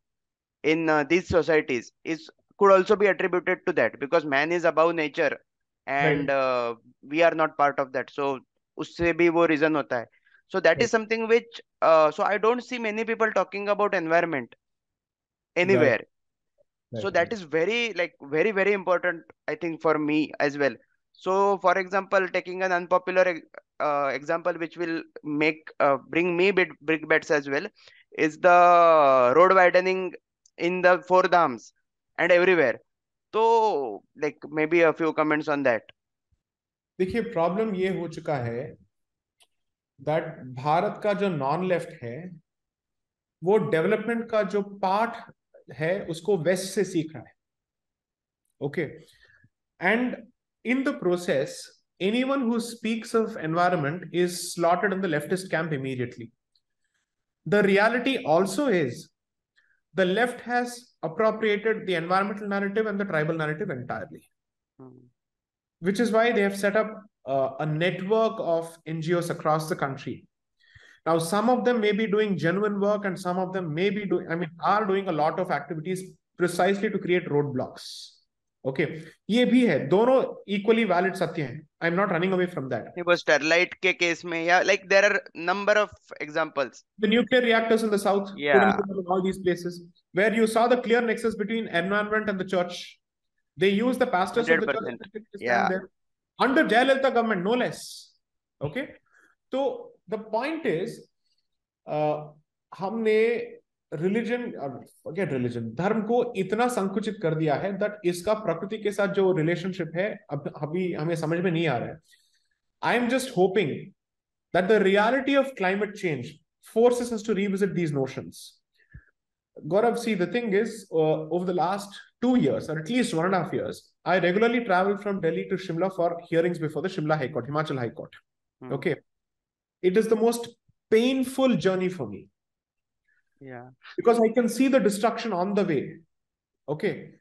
in these societies is could also be attributed to that because man is above nature and Right. we are not part of that. So उससे भी वो reason होता है. So that is Right. something which so I don't see many people talking about environment Right. anywhere. So Right. that is very like very important, I think, for me as well. So for example, taking an unpopular example which will make bring me big bets as well is the road widening in the four dhams and everywhere. So like maybe a few comments on that. देखिए problem ये हो चुका है that Bharat का जो non left है वो development का जो पार्ट है उसको वेस्ट से सीख रहा है. Okay, and in the process anyone who speaks of environment is slaughtered in the leftist camp immediately. The reality also is the left has appropriated the environmental narrative and the tribal narrative entirely, which is why they have set up a network of NGOs across the country. Now, some of them may be doing genuine work and some of them may be are doing a lot of activities precisely to create roadblocks. Okay, ये भी है, दोनों equally valid सत्य हैं. I'm not running away from that. It was Sterlite के case में, yeah, like there are number of examples. The nuclear reactors in the south, Yeah, in all these places where you saw the clear nexus between environment and the church. They use the pastors of the church 100%. to stand Yeah. there under Jayalalitha government, no less. Okay, so the point is, हमने धर्म को इतना संकुचित कर दिया है that इसका प्रकृति के साथ जो रिलेशनशिप है अभी हमें समझ में नहीं आ रहा है. I am just hoping that the reality of climate change forces us to revisit these notions. Gaurav, see, the thing is, over the last 2 years, or at least 1.5 years, I regularly travel from Delhi to Shimla for hearings before the Shimla High Court, Himachal High Court. Okay. It is the most painful journey for me. Yeah. Because I can see the destruction on the way. Okay.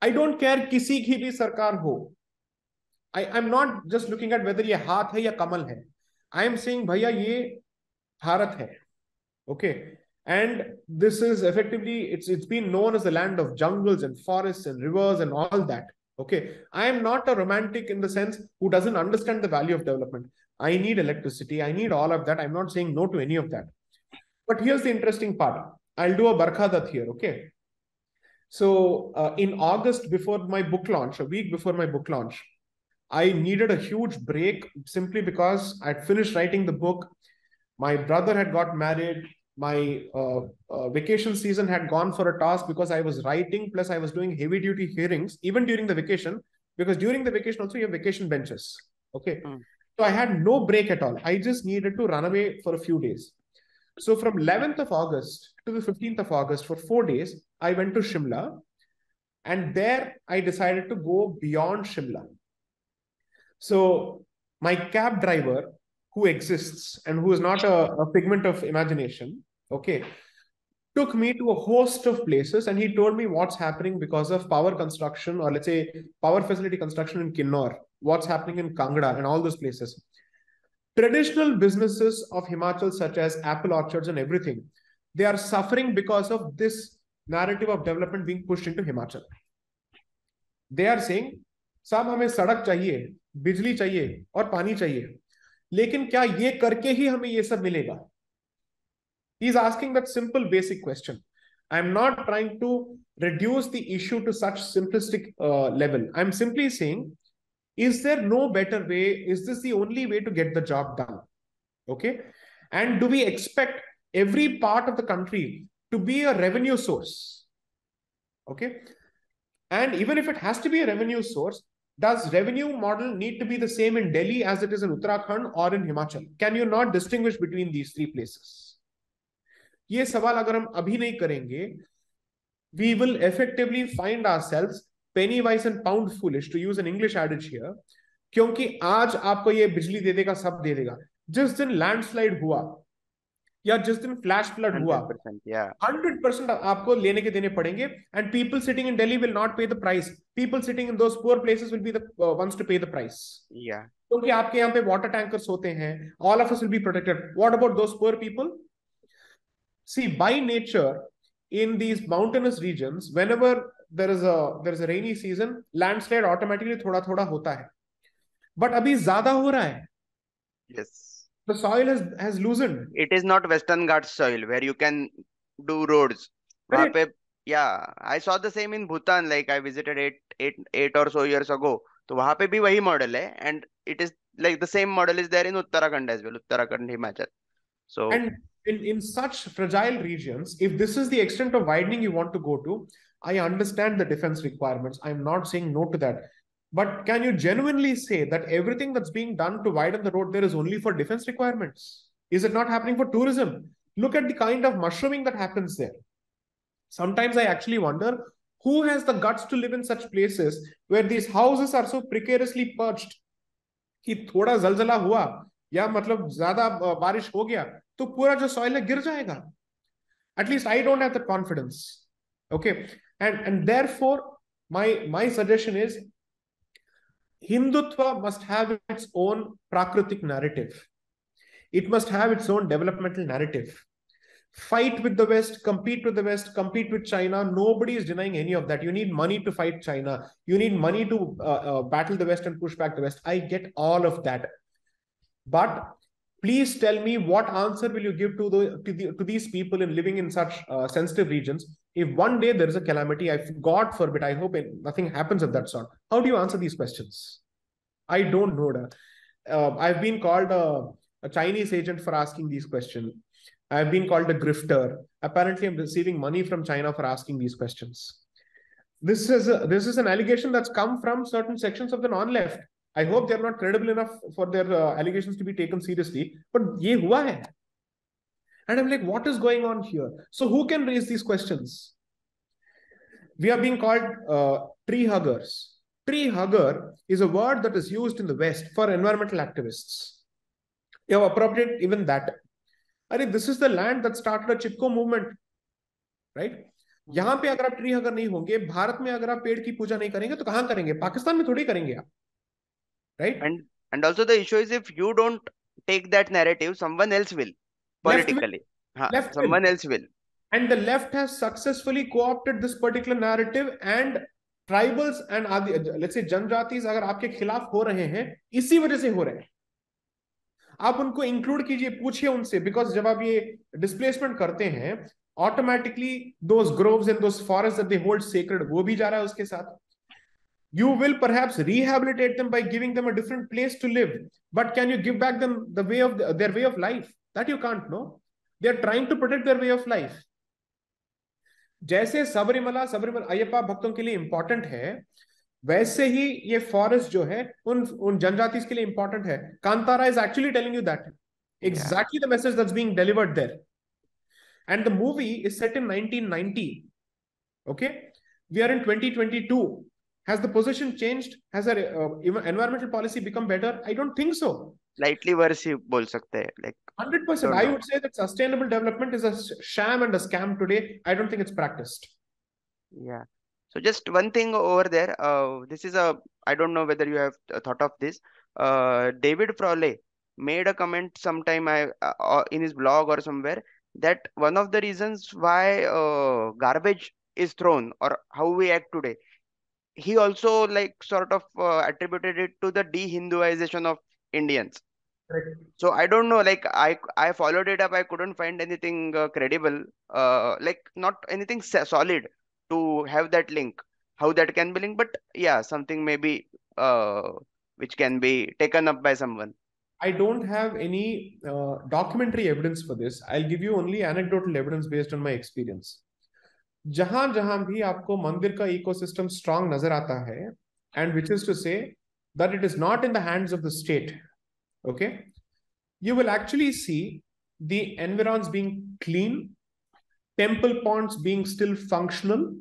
I don't care किसी की भी सरकार हो. I'm not just looking at whether ये हाथ है या कमल है. I am saying भैया ये भारत है. Okay. And this is effectively, it's been known as the land of jungles and forests and rivers and all that. Okay. I am not a romantic in the sense who doesn't understand the value of development. I need electricity. I need all of that. I'm not saying no to any of that. But here's the interesting part. I'll do a Barkhadat here. Okay. So in August, before my book launch, a week before my book launch, I needed a huge break simply because I'd finished writing the book. My brother had got married. My vacation season had gone for a toss because I was writing, plus I was doing heavy duty hearings, even during the vacation, because during the vacation also you have vacation benches. Okay. So I had no break at all. I just needed to run away for a few days. So from 11th of August to the 15th of August, for 4 days, I went to Shimla. And there I decided to go beyond Shimla. So my cab driver, who exists and who is not a figment of imagination, okay, took me to a host of places and he told me what's happening because of power construction, or let's say power facility construction in Kinnor, what's happening in Kangra and all those places. Traditional businesses of Himachal, such as apple orchards and everything, they are suffering because of this narrative of development being pushed into Himachal. They are saying, साहब हमें सड़क चाहिए, बिजली चाहिए और पानी चाहिए, लेकिन क्या ये करके ही हमें ये सब मिलेगा? He is asking that simple basic question. I am not trying to reduce the issue to such simplistic level. I'm simply saying, is there no better way? Is this the only way to get the job done? Okay. And do we expect every part of the country to be a revenue source? Okay. And even if it has to be a revenue source, does revenue model need to be the same in Delhi as it is in Uttarakhand or in Himachal? Can you not distinguish between these three places? ये सवाल अगर हम अभी नहीं करेंगे, we will effectively find ourselves penny wise and pound foolish, to use an English adage here. क्योंकि आज आपको ये बिजली दे देगा, सब दे देगा. जिस दिन लैंडस्लाइड हुआ या जिस दिन फ्लैश फ्लड हुआ, 100% आपको लेने के देने पड़ेंगे. And people sitting in Delhi will not pay the price. People sitting in those poor places will be the ones to pay the price. Yeah. क्योंकि आपके यहाँ पे water tankers होते हैं. All of us will be protected. What about those poor people? See, by nature, in these mountainous regions, whenever there is a rainy season, landslide automatically thoda thoda hota hai. But abhi zyada ho raha hai. Yes. The soil has loosened. It is not Western Ghats soil where you can do roads. Right. Pe, yeah, I saw the same in Bhutan. Like I visited eight or so years ago. तो वहां पे भी वही model है, and it is like the same model is there in Uttarakhand as well, Uttarakhand, Himachal. So and in such fragile regions, if this is the extent of widening you want to go to, I understand the defense requirements. I'm not saying no to that. But can you genuinely say that everything that's being done to widen the road there is only for defense requirements? Is it not happening for tourism? Look at the kind of mushrooming that happens there. Sometimes I actually wonder who has the guts to live in such places where these houses are so precariously perched कि थोड़ा जलजला हुआ या मतलब ज्यादा बारिश हो गया तो पूरा जो सॉइल है गिर जाएगा. At least I don't have that confidence. Okay. And therefore my suggestion is Hindutva must have its own prakritic narrative. It must have its own developmental narrative. Fight with the West, compete with the West, compete with China. Nobody is denying any of that. You need money to fight China. You need money to battle the West and push back the West. I get all of that. But please tell me, what answer will you give to these people in living in such sensitive regions? If one day there is a calamity, God forbid, I hope nothing happens of that sort. How do you answer these questions? I don't know. I've been called a Chinese agent for asking these questions. I've been called a grifter. Apparently, I'm receiving money from China for asking these questions. This is an allegation that's come from certain sections of the non-left. I hope they're not credible enough for their allegations to be taken seriously. But ye hua hai. And I'm like, what is going on here? So who can raise these questions? We are being called tree huggers. Tree hugger is a word that is used in the West for environmental activists. You have appropriated even that. I mean, this is the land that started a Chipko movement, right? यहाँ पे अगर आप tree हगर नहीं होंगे, भारत में अगर आप पेड़ की पूजा नहीं करेंगे तो कहाँ करेंगे? पाकिस्तान में थोड़ी करेंगे आप, right? And also the issue is if you don't take that narrative, someone else will left will, politically. हाँ, left will, someone else will. and the left has successfully co-opted this particular narrative, and tribals and आदि, let's say जनजातीज अगर आपके खिलाफ हो रहे हैं, इसी वजह से हो रहे हैं। आप उनको इंक्लूड कीजिए, पूछिए उनसे, बिकॉज जब आप ये डिस्प्लेसमेंट करते हैं, automatically those groves and those forest that they hold sacred, वो भी जा रहा है उसके साथ। You will perhaps rehabilitate them by giving them a different place to live, but can you give back them the way of their way of life? That you can't know. They are trying to protect their way of life. जैसे सबरीमला सबरीमला अयप्पा भक्तों के लिए important है, वैसे ही ये forest जो है उन जनजाति के लिए इंपॉर्टेंट है। Kantara is actually telling you that Yeah, exactly the message that's being delivered there. And the movie is set in 1990. Okay, we are in 2022. Has the position changed? Has our environmental policy become better? I don't think so. slightly worse ही बोल सकते हैं, like 100%. don't I know. would say that sustainable development is a sham and a scam today. I don't think it's practiced. Yeah. So just one thing over there. This is a, I don't know whether you have thought of this. David Frawley made a comment sometime in his blog or somewhere that one of the reasons why garbage is thrown or how we act today, he also like sort of attributed it to the de-Hinduization of Indians. Correct. So I don't know, like I followed it up. I couldn't find anything credible, like not anything solid to have that link. How that can be linked, but yeah, something maybe which can be taken up by someone. I don't have any documentary evidence for this. I'll give you only anecdotal evidence based on my experience. जहां जहां भी आपको मंदिर का ecosystem strong नजर आता है, and which is to say that it is not in the hands of the state, okay, you will actually see the environs being clean, temple ponds being still functional,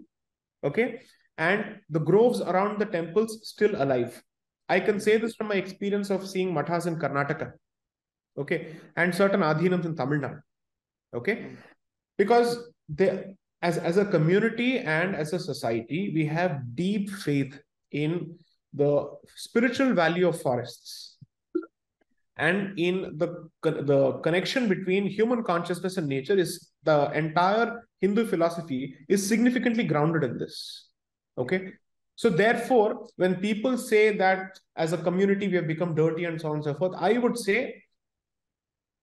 okay, and the groves around the temples still alive. I can say this from my experience of seeing mathas in Karnataka, okay, and certain adhinams in Tamil Nadu, okay, Mm. because they, as a community and as a society, we have deep faith in the spiritual value of forests and in the connection between human consciousness and nature. Is the entire Hindu philosophy is significantly grounded in this, okay. So therefore, when people say that as a community we have become dirty and so on and so forth, I would say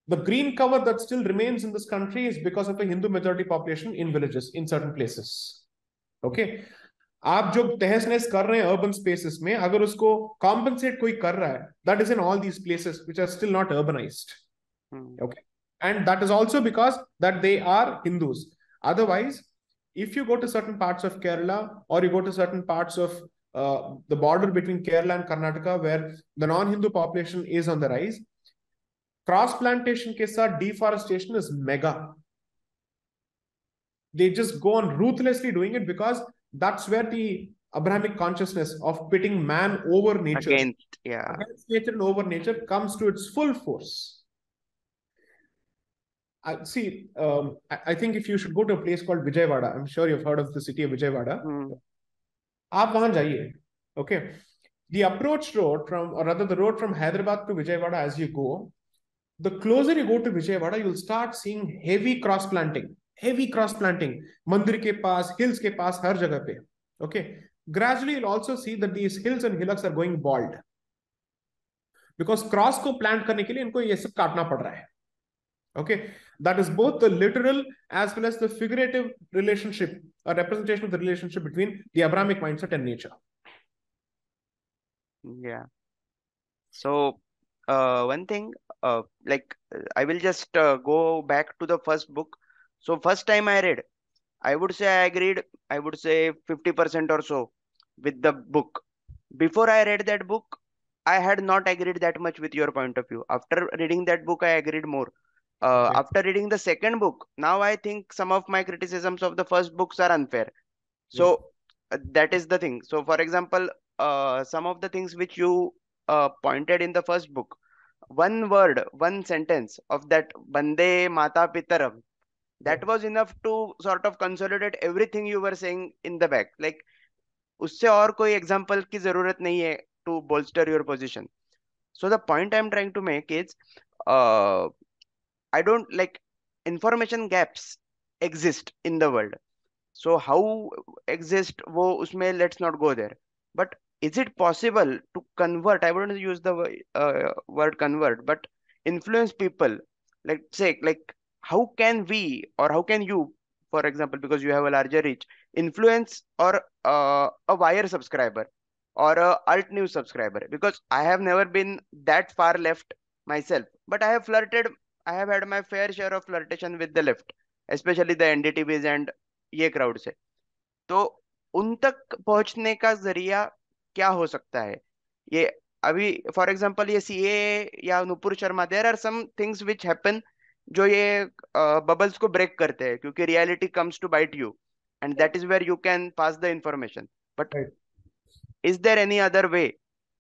the green cover that still remains in this country is because of a Hindu majority population in villages in certain places, okay. आप जो तहस नहस कर रहे हैं urban spaces में, अगर उसको कॉम्पनसेट कोई कर रहा है, that is in all these places which are still not urbanised, Mm. okay, and that is also because that they are Hindus. Otherwise, if you go to certain parts of Kerala or you go to certain parts of the border between Kerala and Karnataka where the non-Hindu population is on the rise, cross plantation के साथ deforestation is mega. They just go on ruthlessly doing it because that's where the Abrahamic consciousness of pitting man over nature, Against, yeah. against nature and over nature, comes to its full force. See, I think if you should go to a place called Vijayawada, I'm sure you've heard of the city of Vijayawada. Mm. आप वहां जाइए, okay. The approach road from, or rather the road from Hyderabad to Vijayawada, as you go, the closer you go to Vijayawada, you'll start seeing heavy cross planting. Heavy cross planting. मंदिर के पास, hills के पास, हर जगह पे. Okay. Gradually, you'll also see that these hills and hillocks are going bald. Because cross को plant करने के लिए इनको ये सब काटना पड़ रहा है. Okay. That is both the literal as well as the figurative relationship, a representation of the relationship between the Abrahamic mindset and nature. Yeah. So one thing, like I will just go back to the first book. So first time I read, I would say I agreed. I would say 50% or so with the book. Before I read that book, I had not agreed that much with your point of view. After reading that book, I agreed more. Okay. After reading the second book, now I think some of my criticisms of the first books are unfair. So that is the thing. So for example, some of the things which you pointed in the first book, one word, one sentence of that Bande Mata Pitaram, that was enough to sort of consolidate everything you were saying in the back. Like उससे और कोई example की जरूरत नहीं है to bolster your position. So the point I'm trying to make is, uh, I don't like, information gaps exist in the world. So how exist वो उसमें, let's not go there. But is it possible to convert? I wouldn't use the word convert, but influence people. Like say, like how can we, or how can you, for example, because you have a larger reach, influence or a wire subscriber or a alt news subscriber? Because I have never been that far left myself, but I have flirted. I have had my fair share of flirtation with the left, especially the NDTVs and ये crowd से. तो उन तक पहुंचने का जरिया क्या हो सकता है? ये अभी फॉर एग्जांपल ये सीए या Nupur Sharma, there are some things which happen जो ये बबल्स को ब्रेक करते हैं, क्योंकि reality comes to bite you, and that is where you can pass the information. But Right. Is there any other way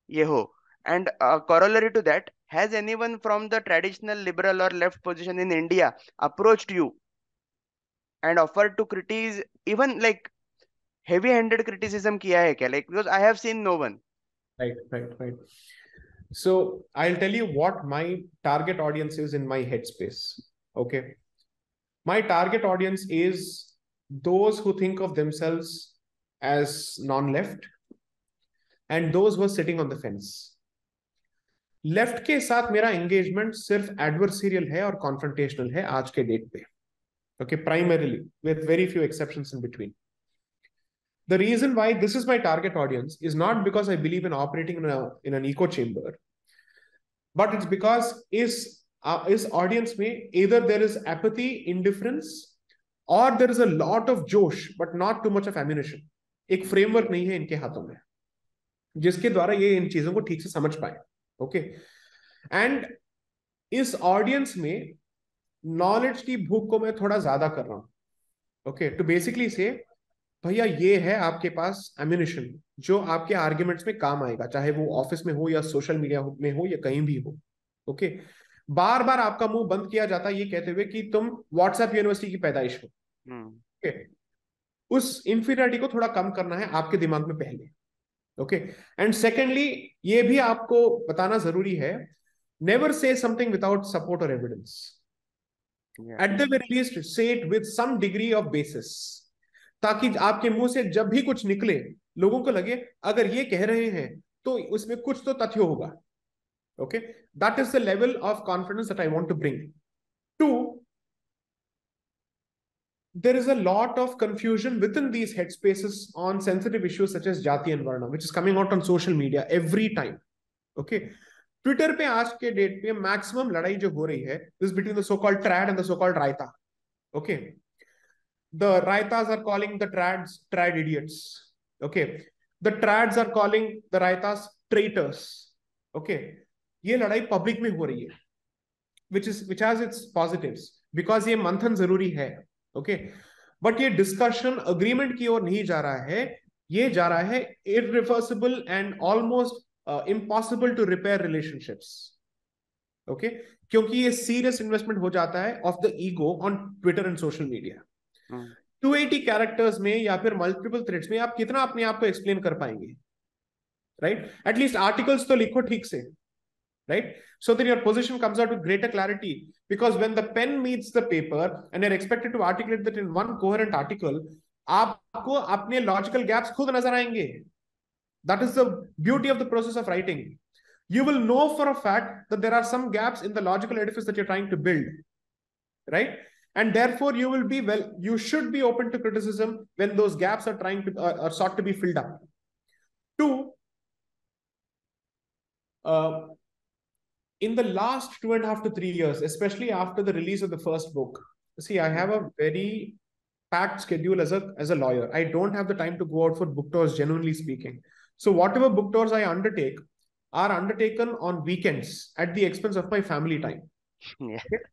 ये हो? And corollary to that, has anyone from the traditional liberal or left position in India approached you and offered to criticize, even like heavy handed criticism किया है क्या? Like, because I have seen no one. Right, right, right. So I'll tell you what my target audience is in my headspace. Okay. My target audience is those who think of themselves as non-left and those who are sitting on the fence. Left के साथ मेरा engagement सिर्फ adversarial है और confrontational है आज के date पे. Okay, primarily, with very few exceptions in between. The reason why this is my target audience is not because I believe in operating in an echo chamber, but it's because is audience में either there is apathy, indifference, or there is a lot of josh but not too much of ammunition. एक framework नहीं है इनके हाथों में जिसके द्वारा ये इन चीजों को ठीक से समझ पाए. ओके, एंड इस ऑडियंस में नॉलेज की भूख को मैं थोड़ा ज्यादा कर रहा हूं. ओके, टू बेसिकली से भैया ये है आपके पास एम्यूनिशन जो आपके आर्ग्यूमेंट्स में काम आएगा, चाहे वो ऑफिस में हो या सोशल मीडिया में हो या कहीं भी हो. ओके, बार बार आपका मुंह बंद किया जाता है ये कहते हुए कि तुम व्हाट्सएप यूनिवर्सिटी की पैदाइश हो. ओके, उस इंफीरियरिटी को थोड़ा कम करना है आपके दिमाग में पहले. ओके, एंड सेकेंडली ये भी आपको बताना जरूरी है, never say something without support और evidence. At the very least say it with some degree of basis, ताकि आपके मुंह से जब भी कुछ निकले लोगों को लगे अगर ये कह रहे हैं तो उसमें कुछ तो तथ्य होगा. Okay, that is the level of confidence that I want to bring. Two, there is a lot of confusion within these headspaces on sensitive issues such as Jati and Varna, which is coming out on social media every time. Okay, Twitter पे आज के date पे maximum लड़ाई जो हो रही है is between the so-called trad and the so-called raita. Okay, the raitas are calling the trads trad idiots. Okay, the trads are calling the raitas traitors. Okay, ये लड़ाई पब्लिक में हो रही है, which has its positives because ये मंथन जरूरी है. ओके, बट ये डिस्कशन अग्रीमेंट की ओर नहीं जा रहा है, ये जा रहा है irreversible and almost impossible to repair relationships. Okay, क्योंकि ये सीरियस इन्वेस्टमेंट हो जाता है of the ego on Twitter and social media. 280 characters में या फिर मल्टीपल थ्रेड्स में आप कितना अपने आप को एक्सप्लेन कर पाएंगे? राइट, एटलीस्ट आर्टिकल्स तो लिखो ठीक से, right? So that your position comes out with greater clarity, because when the pen meets the paper and you're expected to articulate that in one coherent article, आपको अपने logical gaps खुद नजर आएंगे. That is the beauty of the process of writing. You will know for a fact that there are some gaps in the logical edifice that you're trying to build, right? And therefore you will be you should be open to criticism when those gaps are trying to are sought to be filled up. Two, in the last 2.5 to 3 years, especially after the release of the first book, see, I have a very packed schedule as a lawyer. I don't have the time to go out for book tours, genuinely speaking. So whatever book tours I undertake are undertaken on weekends at the expense of my family time. Yeah. Okay?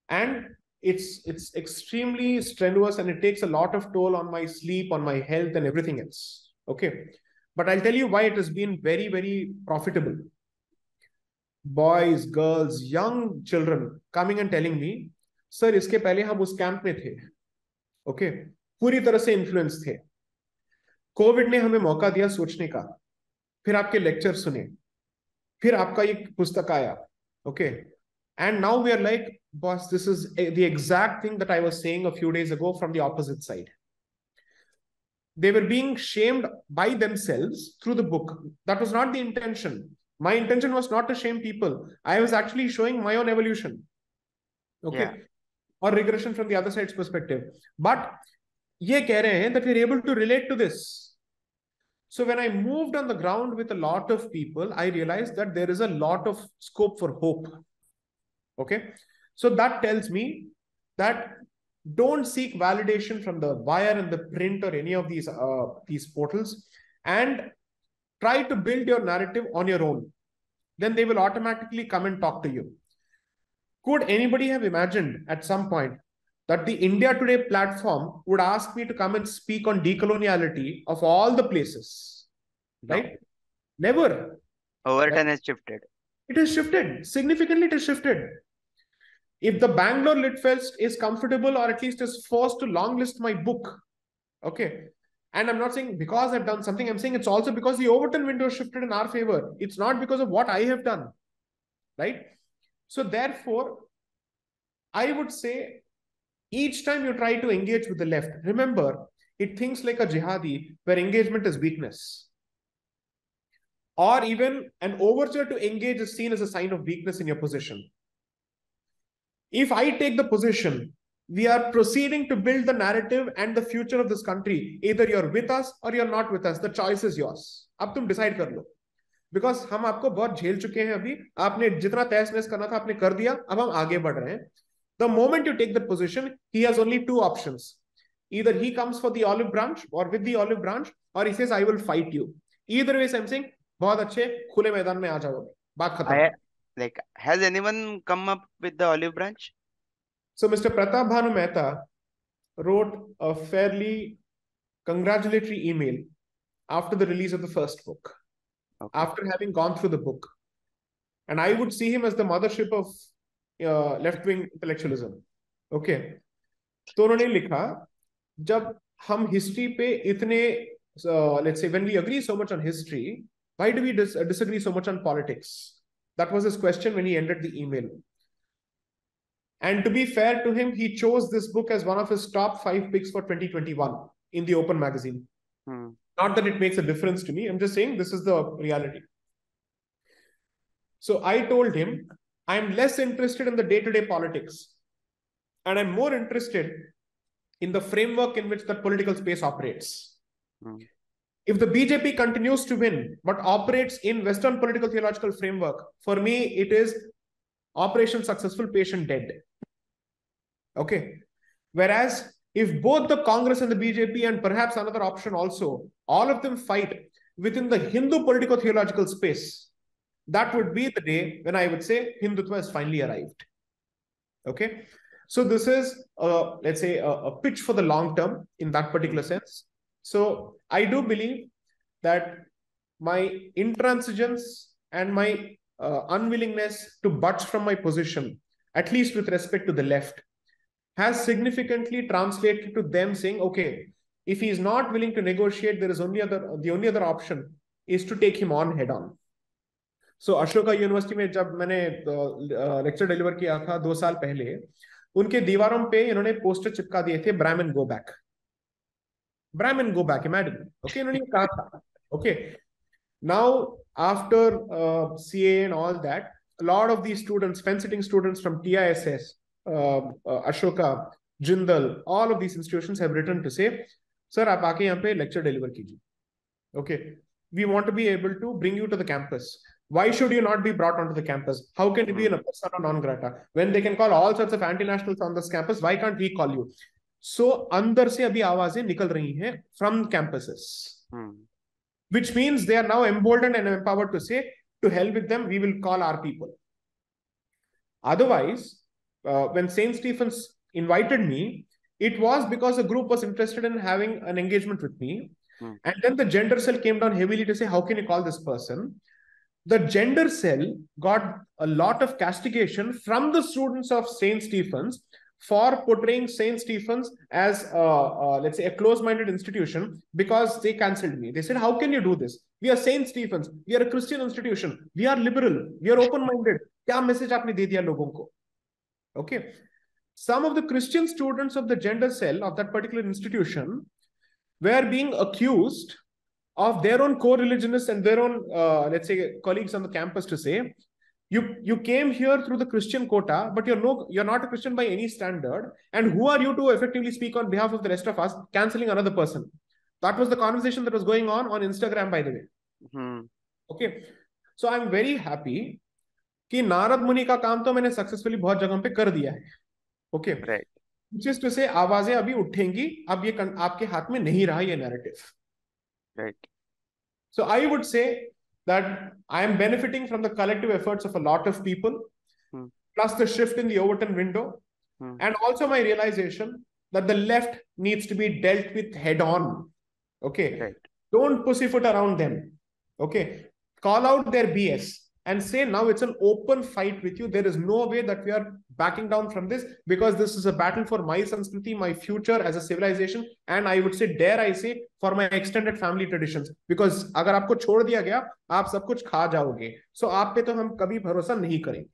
And it's extremely strenuous and it takes a lot of toll on my sleep, on my health and everything else. Okay. But I'll tell you why it has been very, very profitable. Boys, girls, young children coming and telling me, sir इसके पहले हम उस camp में थे, okay, पूरी तरह से influence थे, कोविड ने हमें मौका दिया सोचने का, फिर आपके लेक्चर सुने, फिर आपका ये पुस्तक आया, okay, and now we are like boss this is the exact thing that I was saying a few days ago from the opposite side. They were being shamed by themselves through the book. That was not the intention. My intention was not to shame people. I was actually showing my own evolution, okay, Yeah. or regression from the other side's perspective. But ye keh rahe hain that we're able to relate to this. So when I moved on the ground with a lot of people, I realized that there is a lot of scope for hope. Okay, so that tells me that don't seek validation from the wire and the print or any of these portals, and try to build your narrative on your own. Then they will automatically come and talk to you. Could anybody have imagined at some point that the India Today platform would ask me to come and speak on decoloniality of all the places? No. Right? Never. Overton has shifted. It has shifted significantly. It has shifted. If the Bangalore Lit Fest is comfortable or at least is forced to longlist my book, okay, and I'm not saying because I've done something, I'm saying it's also because the Overton window shifted in our favor. It's not because of what I have done, right? So therefore, I would say each time you try to engage with the left, remember, it thinks like a jihadi where engagement is weakness, or even an overture to engage is seen as a sign of weakness in your position. If I take the position, we are proceeding to build the narrative and the future of this country. Either you're with us or you're not with us. The choice is yours. अब तुम decide कर लो. Because हम आपको बहुत झेल चुके हैं अभी. आपने जितना तहस नहस करना था आपने कर दिया. अब हम आगे बढ़ रहे हैं. The moment you take that position, he has only two options. Either he comes for the olive branch or with the olive branch, or he says, I will fight you. Either way, I'm saying, बहुत अच्छे खुले मैदान में आ जाओ. बात खत्म. Has anyone come up with the olive branch? So Mr. Pratap Bhanu Mehta wrote a fairly congratulatory email after the release of the first book, Okay. after having gone through the book. And I would see him as the mothership of left-wing intellectualism. Okay. तो उन्होंने लिखा, जब हम history पे इतने, let's say, when we agree so much on history, why do we disagree so much on politics? That was his question when he ended the email. And to be fair to him, he chose this book as one of his top 5 picks for 2021 in the Open magazine. Not that it makes a difference to me. I'm just saying this is the reality. So I told him, I'm less interested in the day-to-day politics. And I'm more interested in the framework in which the political space operates. If the BJP continues to win, but operates in Western political theological framework, for me, it is Operation Successful, Patient Dead. Okay. Whereas if both the Congress and the BJP and perhaps another option also, all of them fight within the Hindu political theological space, that would be the day when I would say Hindutva has finally arrived. Okay. So this is, let's say, a pitch for the long term in that particular sense. So I do believe that my intransigence and my unwillingness to budge from my position, at least with respect to the left, has significantly translated to them saying, okay, if he is not willing to negotiate, there is the only other option is to take him on head on. So Ashoka University में जब मैंने lecture deliver किया था 2 साल पहले, उनके दीवारों पे इन्होंने पोस्टर चिपका दिए थे, Brahmin go back. Brahmin go back, imagine. Okay, इन्होंने कहा था. Okay. Now, after CA and all that, a lot of these students, fence-sitting students from TISS, Ashoka, Jindal, all of these institutions have written to say, sir, आप आके यहाँ पे lecture deliver कीजिए. Okay, we want to be able to bring you to the campus. Why should you not be brought onto the campus? How can you be a persona non grata? When they can call all sorts of anti-nationals on this campus, why can't we call you? So, अंदर से अभी आवाजें निकल रही हैं from campuses. Which means they are now emboldened and empowered to say, to hell with them, we will call our people. Otherwise, when St. Stephen's invited me, it was because a group was interested in having an engagement with me. And then the gender cell came down heavily to say, how can you call this person? The gender cell got a lot of castigation from the students of St. Stephen's for portraying Saint Stephen's as, let's say, a close-minded institution because they cancelled me. They said, how can you do this? We are Saint Stephen's. We are a Christian institution. We are liberal. We are open-minded. क्या message आपने दे दिया लोगों को? Okay. Some of the Christian students of the gender cell of that particular institution were being accused of their own co-religionists and their own, let's say, colleagues on the campus to say, you came here through the Christian quota, but you're not a Christian by any standard. And who are you to effectively speak on behalf of the rest of us, cancelling another person? That was the conversation that was going on Instagram, by the way. Okay. So I'm very happy कि नारद मुनि का काम तो मैंने successfully बहुत जगह पे कर दिया है. Okay, which is to say आवाजें अभी उठेंगी. अब ये आपके हाथ में नहीं रहा ये narrative. Right. So I would say that I am benefiting from the collective efforts of a lot of people, plus the shift in the Overton window, and also my realization that the left needs to be dealt with head on. Okay. Right. Don't pussyfoot around them. Okay. Call out their BS and say, now it's an open fight with you. There is no way that we are backing down from this, because this is a battle for my Sanskriti, my future as a civilization, and I would say, dare I say, for my extended family traditions. Because अगर आपको छोड़ दिया गया, आप सब कुछ खा जाओगे. So आप पे तो हम कभी भरोसा नहीं करेंगे.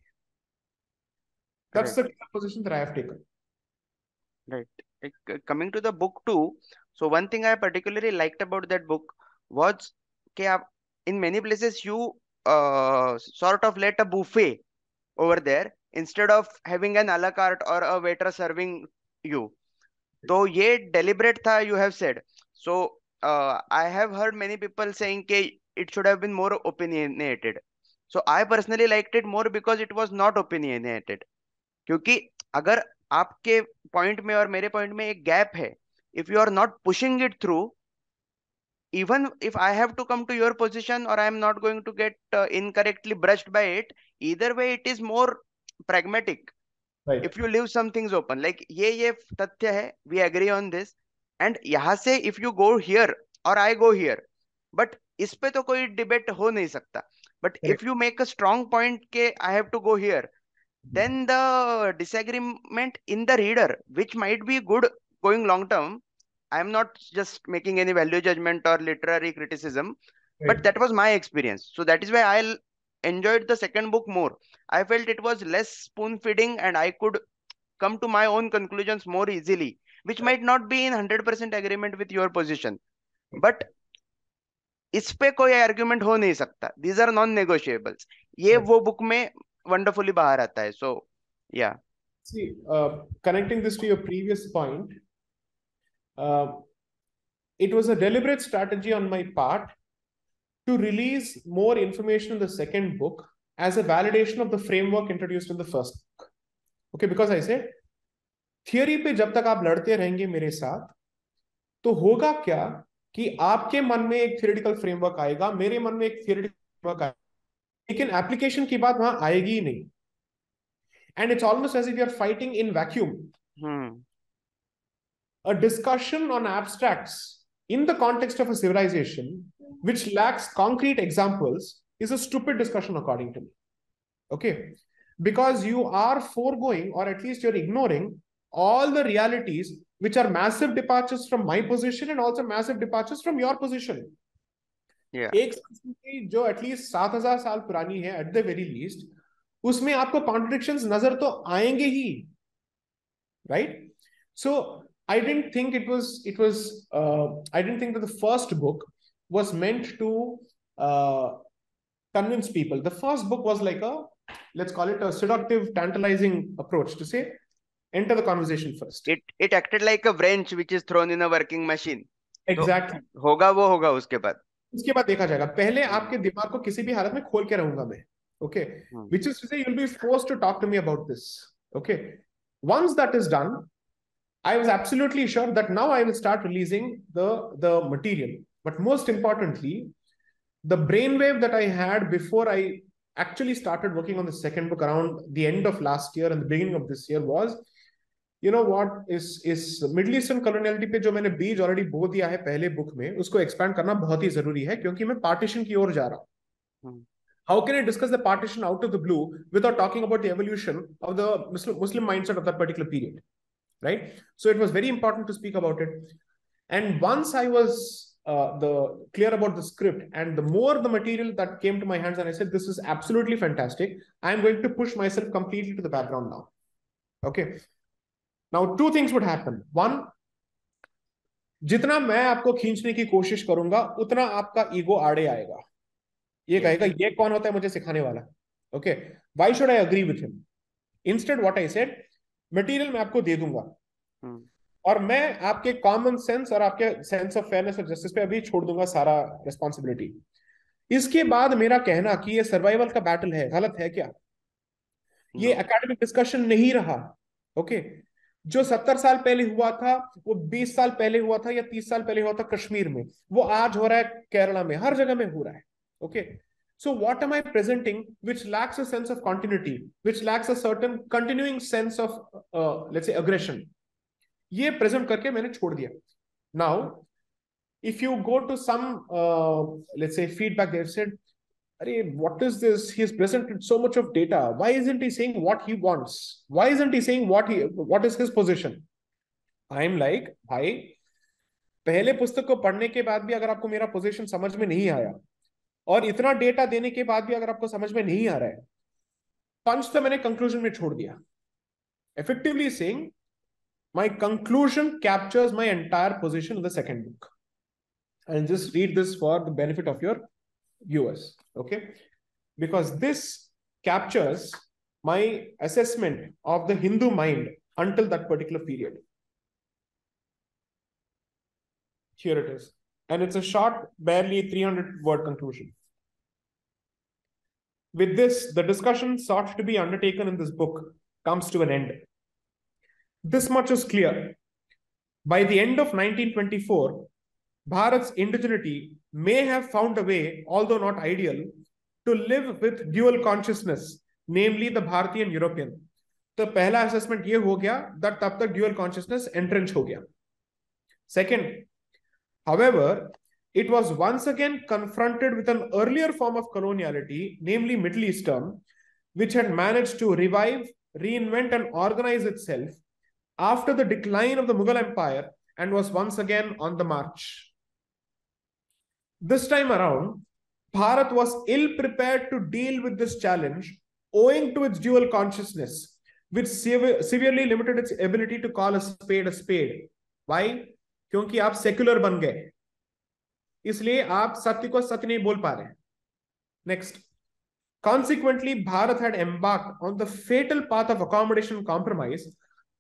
That's the position that I have taken. Right. Coming to the book too, so one thing I particularly liked about that book was that in many places you sort of let a buffet over there instead of having an a la carte or a waiter serving you. So ye deliberate tha, you have said. So I have heard many people saying that it should have been more opinionated. So I personally liked it more because it was not opinionated. क्योंकि अगर आपके point में और मेरे point में एक gap है, if you are not pushing it through, even if I have to come to your position or I am not going to get incorrectly brushed by it, either way it is more pragmatic. Right. If you leave some things open, like ये तथ्य है, we agree on this, and यहाँ से if you go here or I go here, but इस पे तो कोई debate हो नहीं सकता. But if you make a strong point के I have to go here, then the disagreement in the reader, which might be good going long term, I am not just making any value judgment or literary criticism, but that was my experience. So that is why I enjoyed the second book more. I felt it was less spoon feeding and I could come to my own conclusions more easily, which might not be in 100% agreement with your position. But इस पे कोई argument हो नहीं सकता. These are non-negotiables. ये वो book में wonderfully बाहर आता है. So yeah. See, connecting this to your previous point, it was a deliberate strategy on my part to release more information in the second book as a validation of the framework introduced in the first book. Okay, because I said, theory पे जब तक आप लड़ते रहेंगे मेरे साथ, तो होगा क्या कि आपके मन में एक theoretical framework आएगा, मेरे मन में एक theoretical framework आएगा, लेकिन application की बात वहां आएगी ही नहीं. And it's almost as if you're fighting in vacuum. A discussion on abstracts in the context of a civilization which lacks concrete examples is a stupid discussion, according to me. Okay? Because you are foregoing, or at least you're ignoring, all the realities which are massive departures from my position and also massive departures from your position. Yeah. एक संस्कृति जो at least 7,000 साल पुरानी है, at the very least, उसमें आपको contradictions नजर तो आएंगे ही, right? So I didn't think I didn't think that the first book was meant to convince people. The first book was like let's call it a seductive, tantalizing approach to say, enter the conversation first. It acted like a wrench which is thrown in a working machine. Exactly. तो होगा वो होगा उसके बाद देखा जाएगा. पहले आपके दिमाग को किसी भी हालत में खोल के रहूंगा मैं. Okay. Which is to say, you'll be forced to talk to me about this. Okay. Once that is done, I was absolutely sure that now I will start releasing the material. But most importantly, the brainwave that I had before I actually started working on the second book around the end of last year and the beginning of this year was, you know what, is Middle Eastern coloniality पे जो मैंने बीज already बो दिया है पहले book में, उसको expand करना बहुत ही जरूरी है क्योंकि मैं partition की ओर जा रहा हूँ. How can I discuss the partition out of the blue without talking about the evolution of the Muslim mindset of that particular period? right? So it was very important to speak about it. And once I was clear about the script, and the more the material that came to my hands, and I said, this is absolutely fantastic. I'm going to push myself completely to the background now. Okay. Now, two things would happen. One, जितना मैं आपको खींचने की कोशिश करूंगा उतना आपका ego आड़े आएगा. ये कहेगा ये कौन होता है मुझे सिखाने वाला. Okay, why should I agree with him. Instead what I said, material मैं आपको दे दूंगा और मैं आपके कॉमन सेंस और आपके सेंस ऑफ फेयरनेस और जस्टिस पे अभी छोड़ दूंगा सारा रिस्पॉन्सिबिलिटी. इसके बाद मेरा कहना कि ये सर्वाइवल का बैटल है, गलत है क्या? ये एकेडमिक डिस्कशन नहीं रहा. ओके, जो 70 साल पहले हुआ था, वो 20 साल पहले हुआ था या 30 साल पहले हुआ था कश्मीर में, वो आज हो रहा है केरला में, हर जगह में हो रहा है. Okay, so what am I presenting which lacks a sense of continuity, which lacks a certain continuing sense of let's say aggression? ये present करके मैंने छोड़ दिया. Now if you go to some let's say feedback, they've said, what is this? He's presented so much of data. Why isn't he saying what he wants? Why isn't he saying what is his position? I'm like, भाई पहले पुस्तक को पढ़ने के बाद भी अगर आपको मेरा पोजीशन समझ में नहीं आया और इतना डेटा देने के बाद भी अगर आपको समझ में नहीं आ रहा है, पंच तो मैंने कंक्लूजन में छोड़ दिया. Effectively saying, my conclusion captures my entire position in the second book. I'll just read this for the benefit of your viewers, okay? Because this captures my assessment of the Hindu mind until that particular period. Here it is. And it's a short, barely 300-word conclusion. With this, the discussion sought to be undertaken in this book comes to an end. This much is clear. By the end of 1924, Bharat's indigeneity may have found a way, although not ideal, to live with dual consciousness, namely the Bharatiya and European. तो पहला assessment ये हो गया that तब तक dual consciousness entrench हो गया. Second, however, it was once again confronted with an earlier form of coloniality, namely Middle Eastern, which had managed to revive, reinvent, and organize itself after the decline of the Mughal Empire and was once again on the march. This time around, Bharat was ill-prepared to deal with this challenge owing to its dual consciousness, which severely limited its ability to call a spade a spade. Why? क्योंकि आप secular बन गए, इसलिए आप सत्य को सत्य नहीं बोल पा रहे. Next. Consequently, Bharat had embarked on the fatal path of accommodation and compromise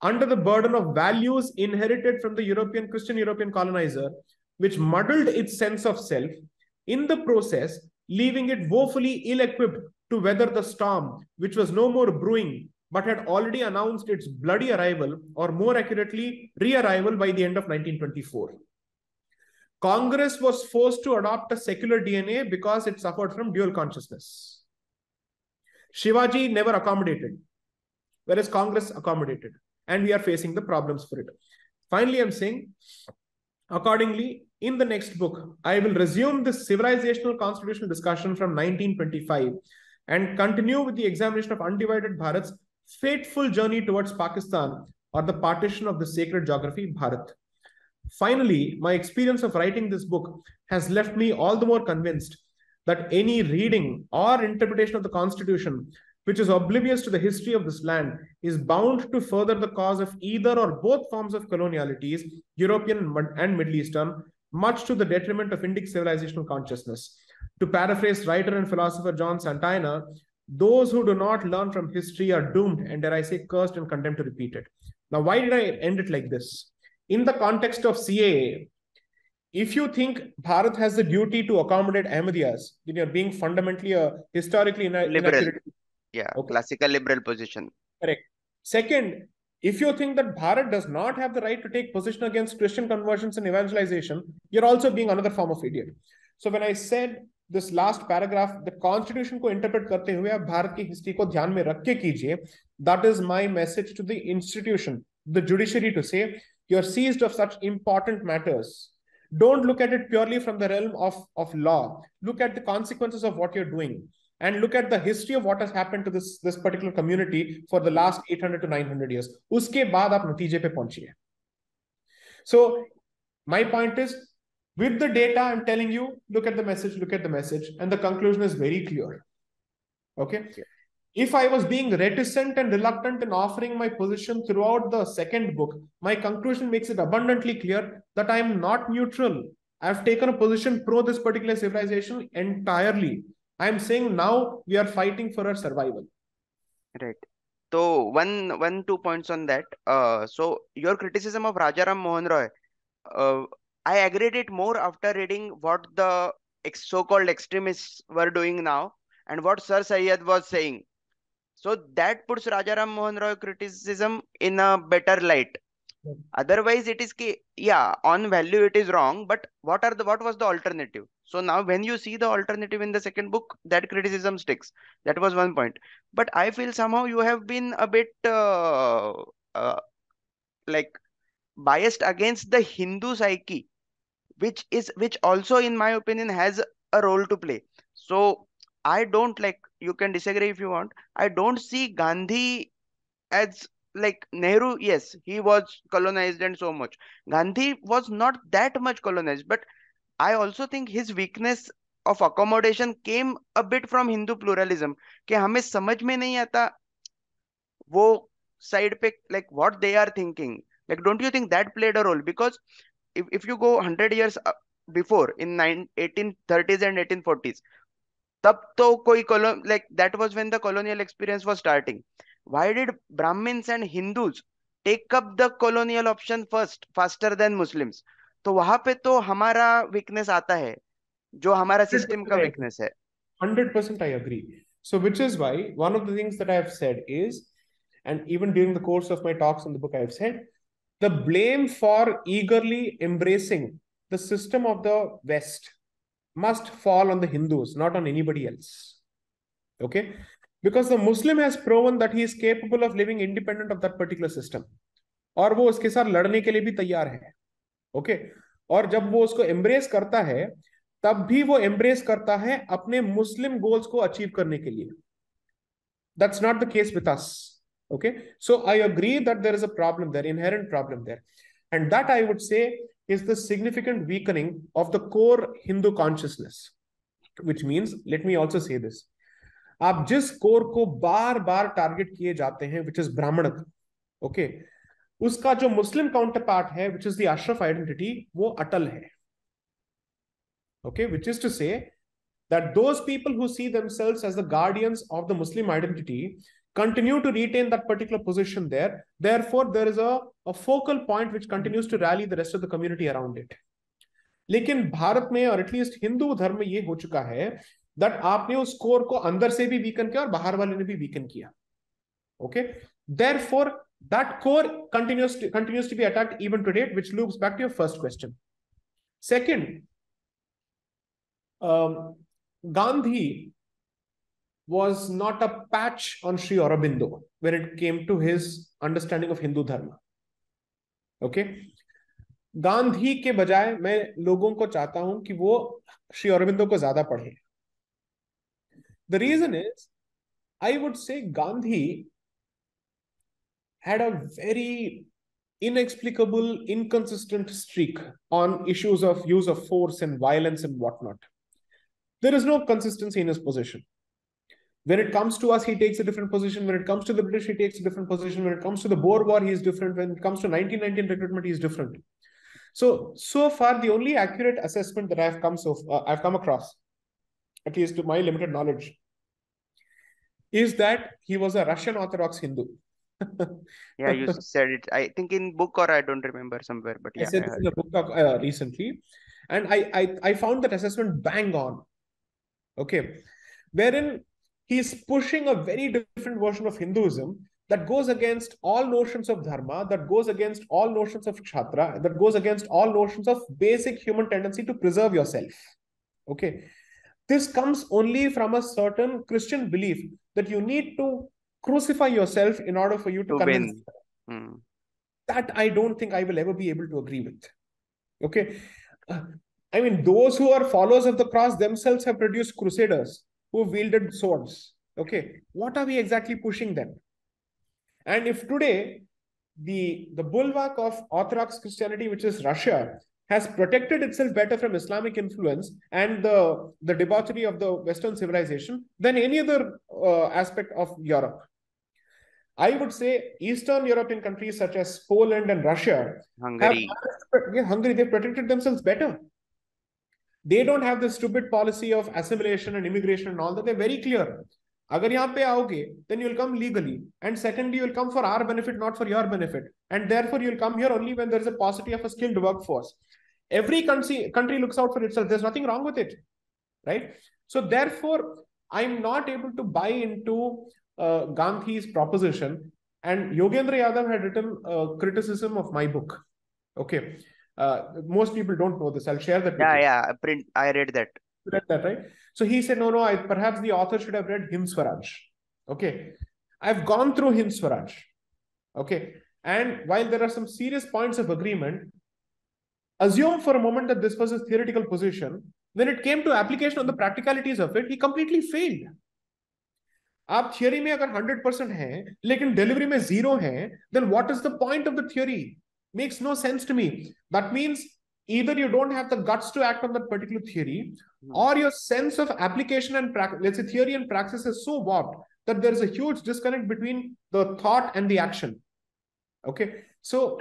under the burden of values inherited from the Christian European colonizer, which muddled its sense of self, in the process, leaving it woefully ill-equipped to weather the storm, which was no more brewing, but had already announced its bloody arrival, or more accurately, re-arrival by the end of 1924. Congress was forced to adopt a secular DNA because it suffered from dual consciousness. Shivaji never accommodated, whereas Congress accommodated, and we are facing the problems for it. Finally, I'm saying, accordingly, in the next book, I will resume this civilizational constitutional discussion from 1925 and continue with the examination of undivided Bharat's fateful journey towards Pakistan, or the partition of the sacred geography, Bharat. Finally, my experience of writing this book has left me all the more convinced that any reading or interpretation of the Constitution which is oblivious to the history of this land is bound to further the cause of either or both forms of colonialities, European and Middle Eastern, much to the detriment of Indic civilizational consciousness. To paraphrase writer and philosopher John Santayana, those who do not learn from history are doomed and, dare I say, cursed and condemned to repeat it. Now, why did I end it like this? In the context of CAA, if you think Bharat has the duty to accommodate Ahmadiyas, then you're being fundamentally a historically inaccurate. Yeah, okay. Classical liberal position. Correct. Second, if you think that Bharat does not have the right to take position against Christian conversions and evangelization, you're also being another form of idiot. So when I said this last paragraph, the constitution को interpret करते हुए आप भारत की history को ध्यान में रख के कीजिए, that is my message to the institution, the judiciary, to say you're seized of such important matters. Don't look at it purely from the realm of law. Look at the consequences of what you're doing. and look at the history of what has happened to this particular community for the last 800 to 900 years. Uske baad aap natije pe pahunchiye. So my point is, with the data, I'm telling you, look at the message, and the conclusion is very clear. Okay. Yeah. If I was being reticent and reluctant in offering my position throughout the second book, my conclusion makes it abundantly clear that I am not neutral. I've taken a position pro this particular civilization entirely. I'm saying now we are fighting for our survival. Right. So two points on that. So your criticism of Rajaram Mohan Roy, uh, I agreed it more after reading what the so-called extremists were doing now and what Sir Syed was saying. So that puts Rajaram Mohan Roy criticism in a better light. Otherwise, it is yeah, on value it is wrong, but what was the alternative? So now when you see the alternative in the second book, that criticism sticks. That was one point. But I feel somehow you have been a bit uh, like biased against the Hindu psyche, which also in my opinion has a role to play. So I don't, like, you can disagree if you want, I don't see Gandhi as like Nehru. Yes, he was colonized and so much. Gandhi was not that much colonized, but I also think his weakness of accommodation came a bit from Hindu pluralism, कि हमें समझ में नहीं आता वो side पे like what they are thinking. Like, don't you think that played a role? Because if you go 100 years before, in 1830s and 1840s, तब तो कोई like that was when the colonial experience was starting. Why did Brahmins and Hindus take up the colonial option first, faster than Muslims? तो वहां पे तो हमारा weakness आता है, जो हमारा system का 100% weakness है. 100% I agree. So, which is why one of the things that I have said is, and even during the course of my talks on the book, I have said, the blame for eagerly embracing the system of the West must fall on the Hindus, not on anybody else. Okay? Because the Muslim has proven that he is capable of living independent of that particular system. और वो उसके साथ लड़ने के लिए भी तैयार है. ओके. और जब वो उसको एम्ब्रेस करता है, तब भी वो एम्ब्रेस करता है अपने मुस्लिम गोल्स को अचीव करने के लिए. That's not the case with us. Okay. So I agree that there is a problem there, inherent problem there. And that I would say is the significant weakening of the core Hindu consciousness. Which means, let me also say this. आप जिस core को बार बार target किए जाते हैं, which is ब्राह्मणत्व, okay, उसका जो मुस्लिम counter part है, which is the Ashraf identity, वो अटल है. Okay, which is to say that those people who see themselves as the guardians of the Muslim identity continue to retain that particular position there. Therefore, there is a focal point which continues to rally the rest of the community around it. लेकिन भारत में, और at least Hindu धर्म में, ये हो चुका है that आपने उस कोर को अंदर से भी वीकन किया और बाहर वाले ने भी वीकन किया. Okay, therefore that core continues to be attacked even today, which loops back to your first question. Second, Gandhi was not a patch on Sri Aurobindo when it came to his understanding of Hindu Dharma. Okay, Gandhi के बजाय मैं लोगों को चाहता हूं कि वो श्री अरविंदो को ज्यादा पढ़े. The reason is, I would say Gandhi had a very inexplicable, inconsistent streak on issues of use of force and violence and whatnot. There is no consistency in his position. When it comes to us, he takes a different position. When it comes to the British, he takes a different position. When it comes to the Boer War, he is different. When it comes to 1919 recruitment, he is different. So far, the only accurate assessment that I've come across, at least to my limited knowledge, is that he was a Russian Orthodox Hindu. Yeah, you said it. I think in book, or I don't remember somewhere, but yeah, I said this in a book recently, and I found that assessment bang on. Okay, wherein he's pushing a very different version of Hinduism that goes against all notions of dharma, that goes against all notions of kshatriya, that goes against all notions of basic human tendency to preserve yourself. Okay, this comes only from a certain Christian belief that you need to crucify yourself in order for you to convince. That I don't think I will ever be able to agree with. Okay, I mean, those who are followers of the cross themselves have produced crusaders. who wielded swords. Okay, what are we exactly pushing them? And if today the bulwark of Orthodox Christianity, which is Russia, has protected itself better from Islamic influence and the debauchery of the Western civilization than any other aspect of Europe. I would say Eastern European countries such as Poland and Russia have Hungary. Hungary, they've protected themselves better. They don't have the stupid policy of assimilation and immigration and all that. They're very clear. अगर यहाँ पे आओगे, then you will come legally, and secondly, you will come for our benefit, not for your benefit, and therefore you will come here only when there is a paucity of a skilled workforce. Every country looks out for itself. There's nothing wrong with it, right? So therefore, I'm not able to buy into Gandhi's proposition. And Yogendra Yadav had written criticism of my book. Okay, most people don't know this. I'll share that with Yeah, you. yeah. Print. I read that. You read that, right? So he said, no, perhaps the author should have read Hind Swaraj. Okay, I've gone through Hind Swaraj. Okay, and while there are some serious points of agreement, assume for a moment that this was his theoretical position. When it came to application on the practicalities of it, he completely failed. आप theory में अगर 100% हैं लेकिन delivery में 0 हैं, then what is the point of the theory? Makes no sense to me. That means either you don't have the guts to act on that particular theory, or your sense of application and let's say theory and praxis is so warped that there is a huge disconnect between the thought and the action. Okay, so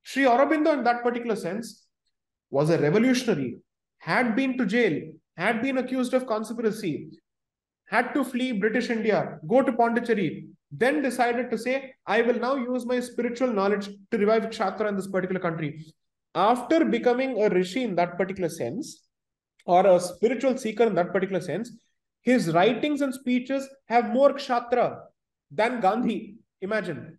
Sri Aurobindo in that particular sense was a revolutionary, had been to jail, had been accused of conspiracy, had to flee British India, go to Pondicherry, then decided to say, I will now use my spiritual knowledge to revive Kshatriya in this particular country. After becoming a rishi in that particular sense, or a spiritual seeker in that particular sense, his writings and speeches have more Kshatriya than Gandhi. Imagine.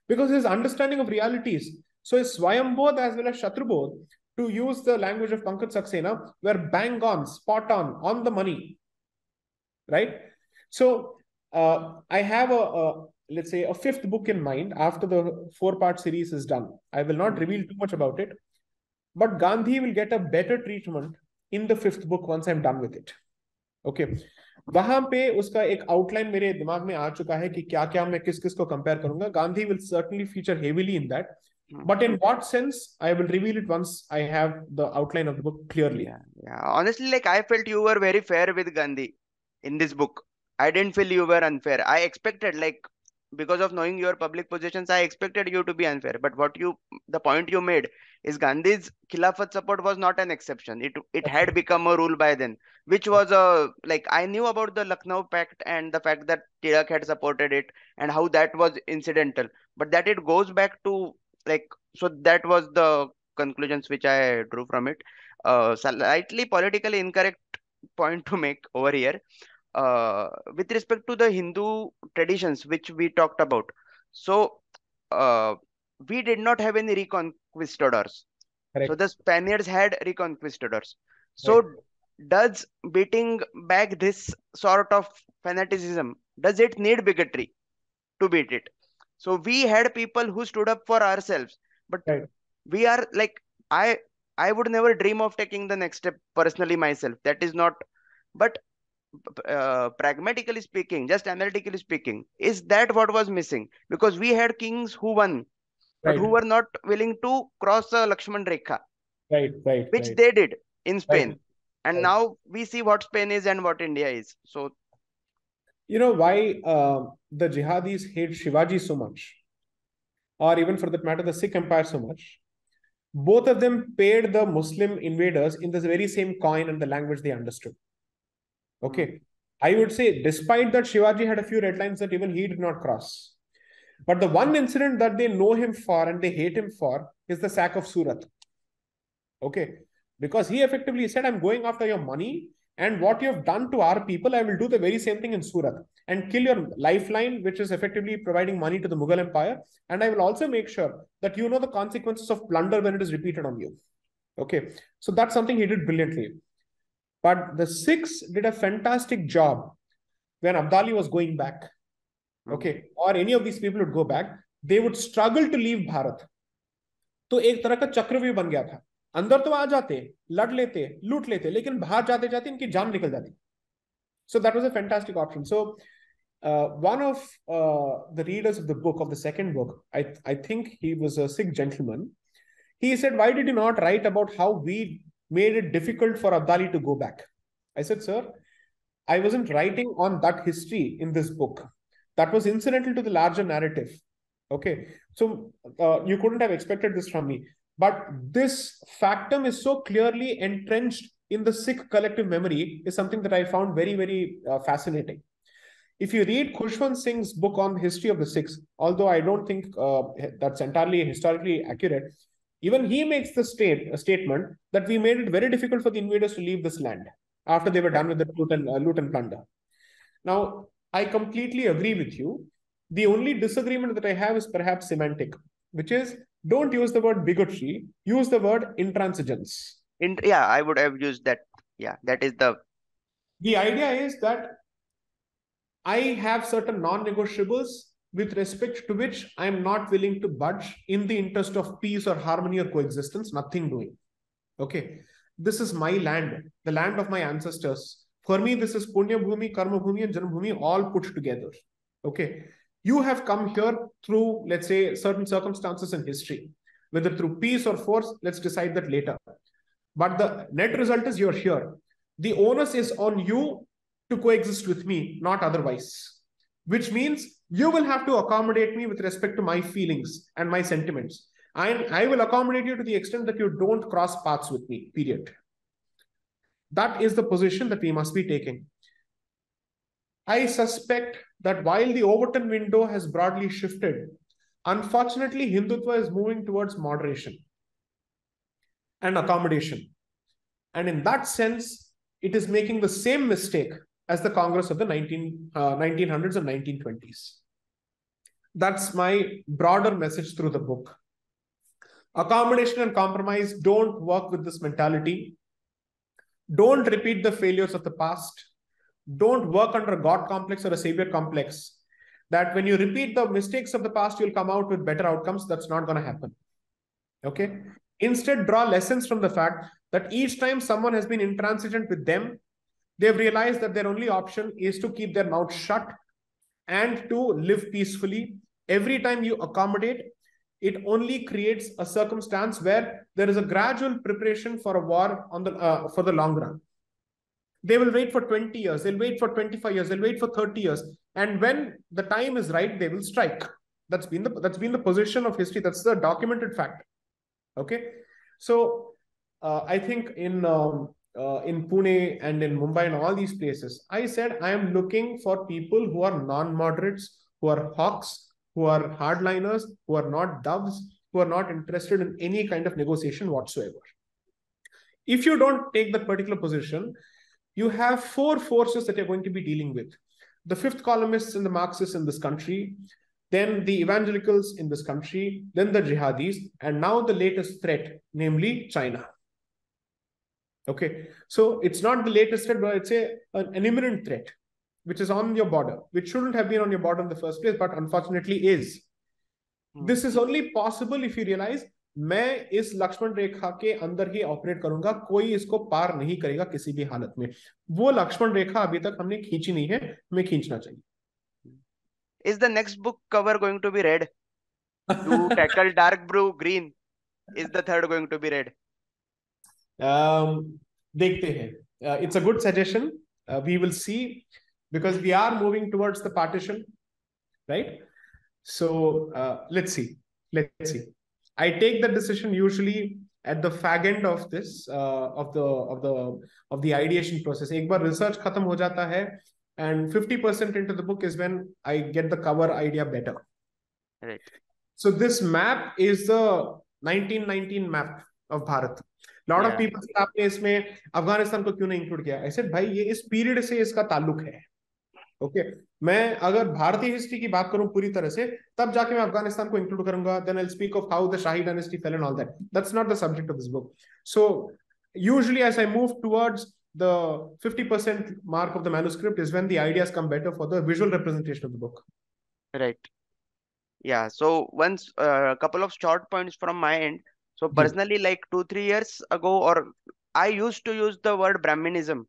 Because his understanding of realities. So his Swayambodh as well as Shatrubodh, to use the language of Pankaj Saxena, were bang on, spot on the money. Right? So I have let's say a 5th book in mind after the 4-part series is done. I will not reveal too much about it, but Gandhi will get a better treatment in the 5th book once I'm done with it. Okay. वहां पे उसका एक outline मेरे दिमाग में आ चुका है कि क्या क्या मैं किस किस को कंपेयर करूंगा. Gandhi will certainly feature heavily in that. But in what sense, I will reveal it once I have the outline of the book clearly. Yeah. Honestly, like I felt you were very fair with Gandhi in this book. I didn't feel you were unfair. I expected, like, because of knowing your public positions, I expected you to be unfair. But the point you made is Gandhi's Khilafat support was not an exception. It had become a rule by then, which was like I knew about the Lucknow Pact and the fact that Tilak had supported it and how that was incidental, but that it goes back to like, so that was the conclusions which I drew from it. Slightly politically incorrect point to make over here. With respect to the Hindu traditions which we talked about, so we did not have any reconquistadors. Correct. So the Spaniards had reconquistadors. So Right. does beating back this sort of fanaticism, does it need bigotry to beat it? So we had people who stood up for ourselves, but Right. we are like, I would never dream of taking the next step personally myself. That is not, but pragmatically speaking, just analytically speaking, is that what was missing? Because we had kings who won, but Right. who were not willing to cross a Lakshman Rekha, Right. Right. which Right. they did in Spain. Right. And Right. now we see what Spain is and what India is. So, You know why the jihadis hate Shivaji so much, or even for that matter, the Sikh Empire so much? Both of them paid the Muslim invaders in the very same coin and the language they understood. Okay. I would say, despite that, Shivaji had a few red lines that even he did not cross. But the one incident that they know him for and they hate him for is the sack of Surat. Okay. Because he effectively said, I'm going after your money, and what you have done to our people, I will do the very same thing in Surat and kill your lifeline, which is effectively providing money to the Mughal Empire. And I will also make sure that you know the consequences of plunder when it is repeated on you. Okay. So that's something he did brilliantly. But the Sikhs did a fantastic job when Abdali was going back. Okay. Or any of these people would go back, they would struggle to leave Bharat. तो एक तरह का चक्रव्यूह बन गया था. अंदर तो आ जाते, लड़ लेते, लूट लेते, लेकिन बाहर जाते जाते इनकी जान निकल जाती. So that was a fantastic option. So one of the readers of the book, of the second book, I think he was a Sikh gentleman. He said, why did you not write about how we made it difficult for Abdali to go back? I said, sir, I wasn't writing on that history in this book. That was incidental to the larger narrative. Okay. So you couldn't have expected this from me. But this factum is so clearly entrenched in the Sikh collective memory, is something that I found very, very fascinating. If you read Khushwant Singh's book on the history of the Sikhs, although I don't think that's entirely historically accurate, even he makes the statement that we made it very difficult for the invaders to leave this land after they were done with the loot and plunder. Now, I completely agree with you. The only disagreement that I have is perhaps semantic, which is don't use the word bigotry, use the word intransigence. Yeah, I would have used that. Yeah, that is the. The idea is that I have certain non-negotiables with respect to which I am not willing to budge in the interest of peace or harmony or coexistence, nothing doing. Okay. This is my land, the land of my ancestors. For me, this is Punya Bhumi, Karma Bhumi, and Janam Bhumi all put together. Okay. You have come here through, let's say, certain circumstances in history. Whether through peace or force, let's decide that later. But the net result is you're here. The onus is on you to coexist with me, not otherwise. Which means you will have to accommodate me with respect to my feelings and my sentiments. And I will accommodate you to the extent that you don't cross paths with me, period. That is the position that we must be taking. I suspect that while the Overton window has broadly shifted, unfortunately, Hindutva is moving towards moderation and accommodation. And in that sense, it is making the same mistake as the Congress of the 1900s and 1920s. That's my broader message through the book. Accommodation and compromise don't work with this mentality. Don't repeat the failures of the past. Don't work under a God complex or a savior complex. That when you repeat the mistakes of the past, you'll come out with better outcomes. That's not going to happen. Okay. Instead, draw lessons from the fact that each time someone has been intransigent with them, they've realized that their only option is to keep their mouth shut and to live peacefully. Every time you accommodate, it only creates a circumstance where there is a gradual preparation for a war on for the long run. They will wait for 20 years, they'll wait for 25 years, they'll wait for 30 years. And when the time is right, they will strike. That's been the position of history. That's the documented fact. Okay. So I think in Pune and in Mumbai and all these places, I said I am looking for people who are non-moderates, who are hawks, who are hardliners, who are not doves, who are not interested in any kind of negotiation whatsoever. If you don't take that particular position, you have four forces that you're going to be dealing with. The fifth columnists and the Marxists in this country, then the evangelicals in this country, then the jihadis, and now the latest threat, namely China. Okay, so it's not the latest threat, but it's an imminent threat, which is on your border, which shouldn't have been on your border in the first place, but unfortunately is. This is only possible if you realize मैं इस लक्ष्मण रेखा के अंदर ही operate करूंगा, कोई इसको पार नहीं करेगा किसी भी हालत में. वो लक्ष्मण रेखा अभी तक हमने खींची नहीं है, हमें खींचना चाहिए. Is the next book cover going to be red? To tackle dark blue, green. Is the third going to be red? देखते हैं. It's a good suggestion. We will see, because we are moving towards the partition, right? So let's see. I take the decision usually at the fag end of this of the ideation process. एक बार research खत्म हो जाता है, and 50% into the book is when I get the cover idea better. Right. So this map is the 1919 map of Bharat. Lot of people say आपने इसमें अफगानिस्तान को क्यों नहीं इंक्लूड किया? I said भाई ये इस पीरियड से इसका ताल्लुक है. ओके, मैं अगर भारतीय हिस्ट्री की बात करूं पूरी तरह से, तब जाके मैं अफगानिस्तान को इंक्लूड करूंगा. Then I will speak of how the Shahi dynasty fail and all that. That's not the subject of this book. So usually as I move towards the 50% mark of the manuscript is when the ideas come better for the visual representation of the book. Right. Yeah. So once a couple of short points from my end. So personally, like 2-3 years ago, or I used to use the word Brahminism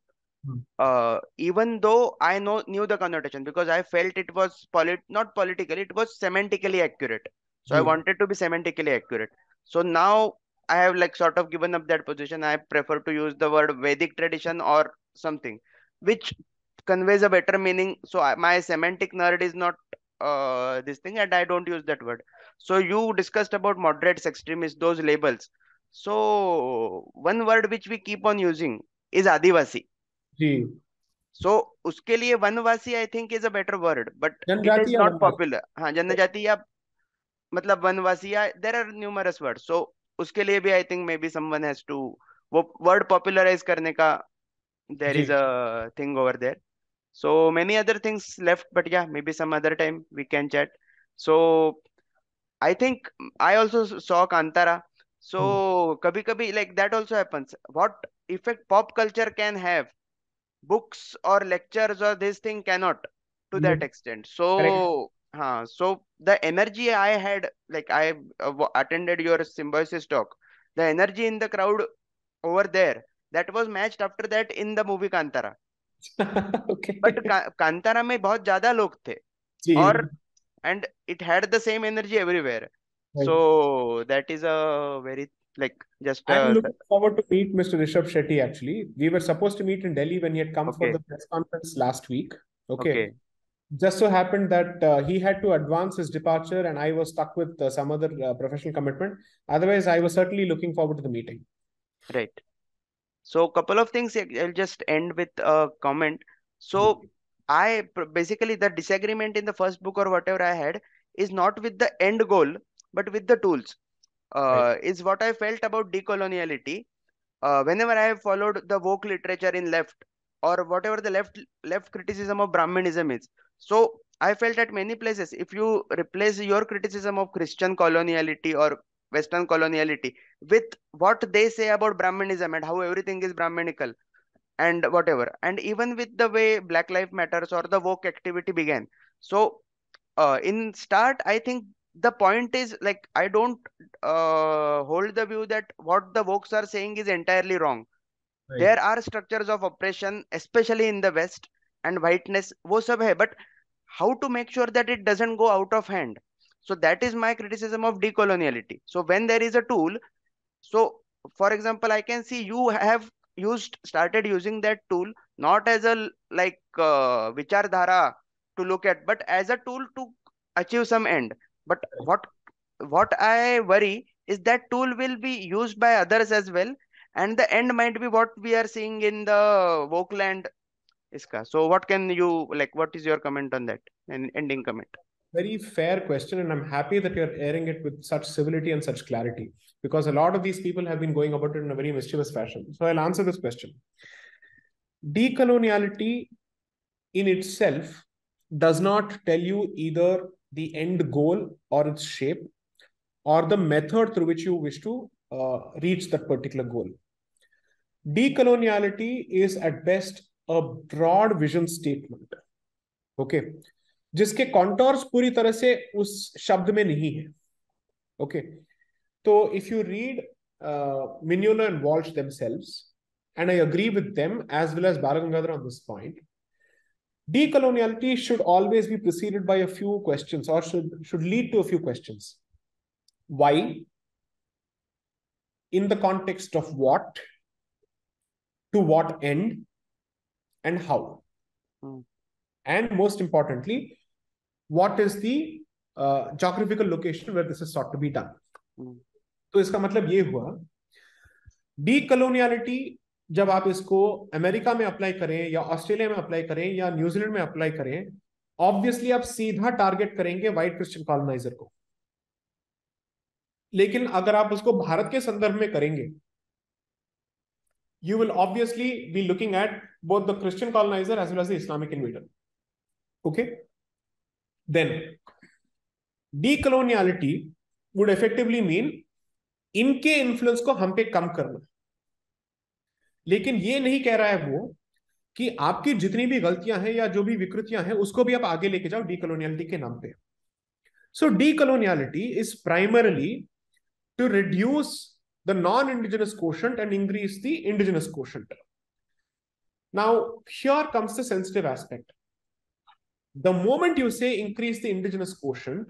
Hmm. Even though I knew the connotation, because I felt it was not politically, it was semantically accurate. So I जी wanted to be semantically accurate. So now I have like sort of given up that position. I prefer to use the word Vedic tradition or something, which conveys a better meaning. So my semantic nerd is not this thing, and I don't use that word. So you discussed about moderates, extremists, those labels. So one word which we keep on using is Adivasi. जी सो उसके लिए वनवासी I think is a better word but it is जनजाति या not वनवासी. Popular. हाँ, जनजाति या मतलब वनवासी या there are numerous word. So उसके लिए भी I think maybe someone has to वो वर्ड पॉपुलराइज करने का देर इज जी. A thing over there. So many other things left, but yeah, maybe some other time we can chat. So I think I also saw Kantara. So Hmm. kabhi kabhi like that also happens. What effect pop culture can have, books or lectures or this thing cannot to that Yes, extent. correct. So the energy I had, like I attended your symbiosis talk, the energy in the crowd over there, that was matched after that in the movie Kantara. But Okay. Kantara में बहुत ज्यादा लोग थे, और जी. and it had the same energy everywhere. So Right. that is a very like just I'm looking forward to meet Mr. Rishabh Shetty actually. We were supposed to meet in Delhi when he had come for okay, the press conference last week. Okay. okay, Just so happened that he had to advance his departure and I was stuck with some other professional commitment. Otherwise, I was certainly looking forward to the meeting. right. So couple of things, I'll just end with a comment. So ji. basically the disagreement in the first book or whatever I had is not with the end goal, but with the tools. Right. Is what I felt about decoloniality. Whenever I have followed the woke literature in left, or whatever the left criticism of Brahmanism is, so I felt at many places if you replace your criticism of Christian coloniality or Western coloniality with what they say about Brahmanism and how everything is Brahmanical and whatever, and even with the way Black Lives Matters or the woke activity began. So in start I think the point is like I don't hold the view that what the wokes are saying is entirely wrong. Right. There are structures of oppression especially in the west, and whiteness वो सब है, but how to make sure that it doesn't go out of hand. So that is my criticism of decoloniality. So when there is a tool, so for example I can see you have started using that tool not as a like vichar dhara to look at, but as a tool to achieve some end. But what I worry is that tool will be used by others as well, and the end might be what we are seeing in the Wokeland iska. So what can you like, what is your comment on that, and ending comment? Very fair question, and I'm happy that you're airing it with such civility and such clarity because a lot of these people have been going about it in a very mischievous fashion. So I'll answer this question. Decoloniality in itself does not tell you either the end goal or its shape or the method through which you wish to reach that particular goal. Decoloniality is at best a broad vision statement. Okay. जिसके contours पूरी तरह से उस शब्द में नहीं है. Okay. तो if you read Mignola and Walsh themselves, and I agree with them as well as Balagangadhar on this point, decoloniality should always be preceded by a few questions or should lead to a few questions. Why? In the context of what? To what end? And how? Hmm, And most importantly, what is the geographical location where this is sought to be done? hmm, तो इसका मतलब ये हुआ, डीकलोनियलिटी जब आप इसको America में apply करें या ऑस्ट्रेलिया में अप्लाई करें या न्यूजीलैंड में अप्लाई करें, ऑब्वियसली आप सीधा टारगेट करेंगे व्हाइट क्रिश्चियन कॉलोनाइजर को. लेकिन अगर आप उसको भारत के संदर्भ में करेंगे, you will obviously be looking at both the Christian colonizer as well as the Islamic invader. Okay. Then decoloniality would effectively mean इनके इन्फ्लुएंस को हम पे कम करना. लेकिन ये नहीं कह रहा है वो कि आपकी जितनी भी गलतियां हैं या जो भी विकृतियां हैं उसको भी आप आगे लेके जाओ डीकोलोनियलिटी के नाम पे. So decoloniality is primarily to reduce the non indigenous quotient and increase the indigenous quotient. Now, here comes the sensitive aspect. The moment you say increase the indigenous quotient,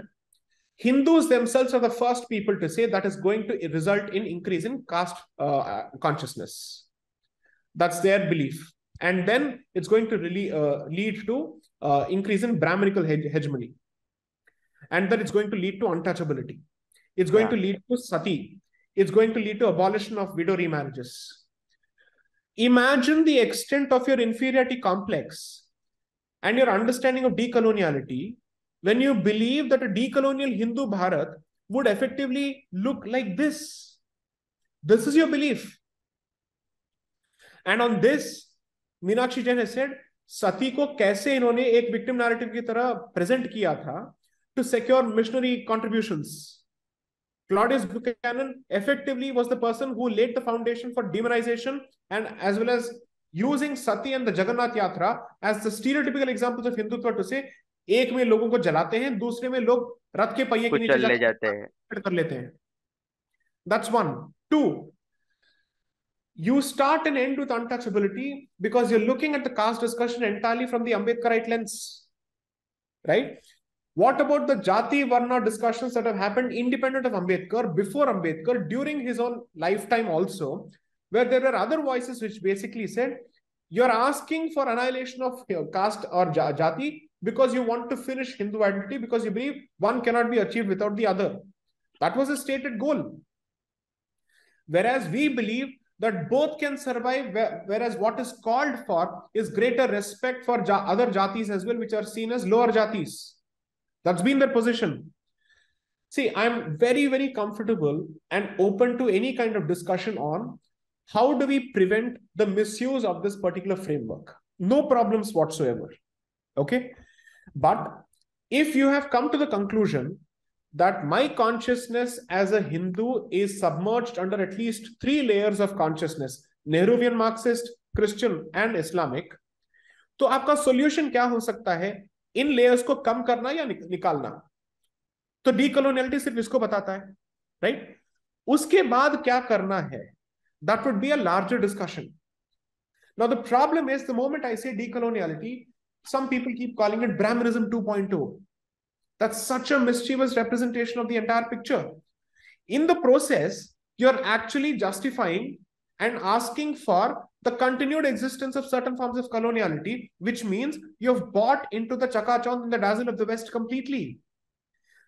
Hindus themselves are the first people to say that is going to result in increase in caste consciousness. That's their belief. And then it's going to really lead to increase in Brahminical hegemony. And then it's going to lead to untouchability. It's going to lead to sati. It's going to lead to abolition of widow remarriages. Imagine the extent of your inferiority complex and your understanding of decoloniality when you believe that a decolonial Hindu Bharat would effectively look like this. This is your belief. And on this, Meenakshi Jain has said, सती को कैसे इन्होंने एक victim narrative की तरह present किया था to secure missionary contributions. Claudius Buchanan effectively was the person who laid the foundation for demonization and as well as using Sati and the Jagannath Yatra as the stereotypical examples of Hindutva to say, एक में लोगों को जलाते हैं, दूसरे में लोग रथ के पहिए के नीचे जाते हैं. That's one. Two, you start and end with untouchability because you're looking at the caste discussion entirely from the Ambedkarite lens, right? What about the Jati Varna discussions that have happened independent of Ambedkar, before Ambedkar, during his own lifetime also, where there were other voices which basically said, you're asking for annihilation of caste or Jati because you want to finish Hindu identity because you believe one cannot be achieved without the other. That was a stated goal. Whereas we believe that both can survive, whereas what is called for is greater respect for other Jatis as well, which are seen as lower Jatis. That's been their position. See, I'm very, very comfortable and open to any kind of discussion on how do we prevent the misuse of this particular framework. No problems whatsoever. Okay. But if you have come to the conclusion that my consciousness as a Hindu is submerged under at least 3 layers of consciousness, Nehruvian, Marxist, Christian and Islamic, तो आपका solution क्या हो सकता है? इन layers को कम करना या निकालना. तो डीकोलोनियलिटी सिर्फ इसको बताता है, राइट? उसके बाद क्या करना है? That would be a larger discussion. Now the problem is the moment I say decoloniality, some people keep calling it Brahmanism 2.0. That's such a mischievous representation of the entire picture. In the process, you're actually justifying and asking for the continued existence of certain forms of coloniality, which means you've bought into the chakachaund and the dazzle of the West completely.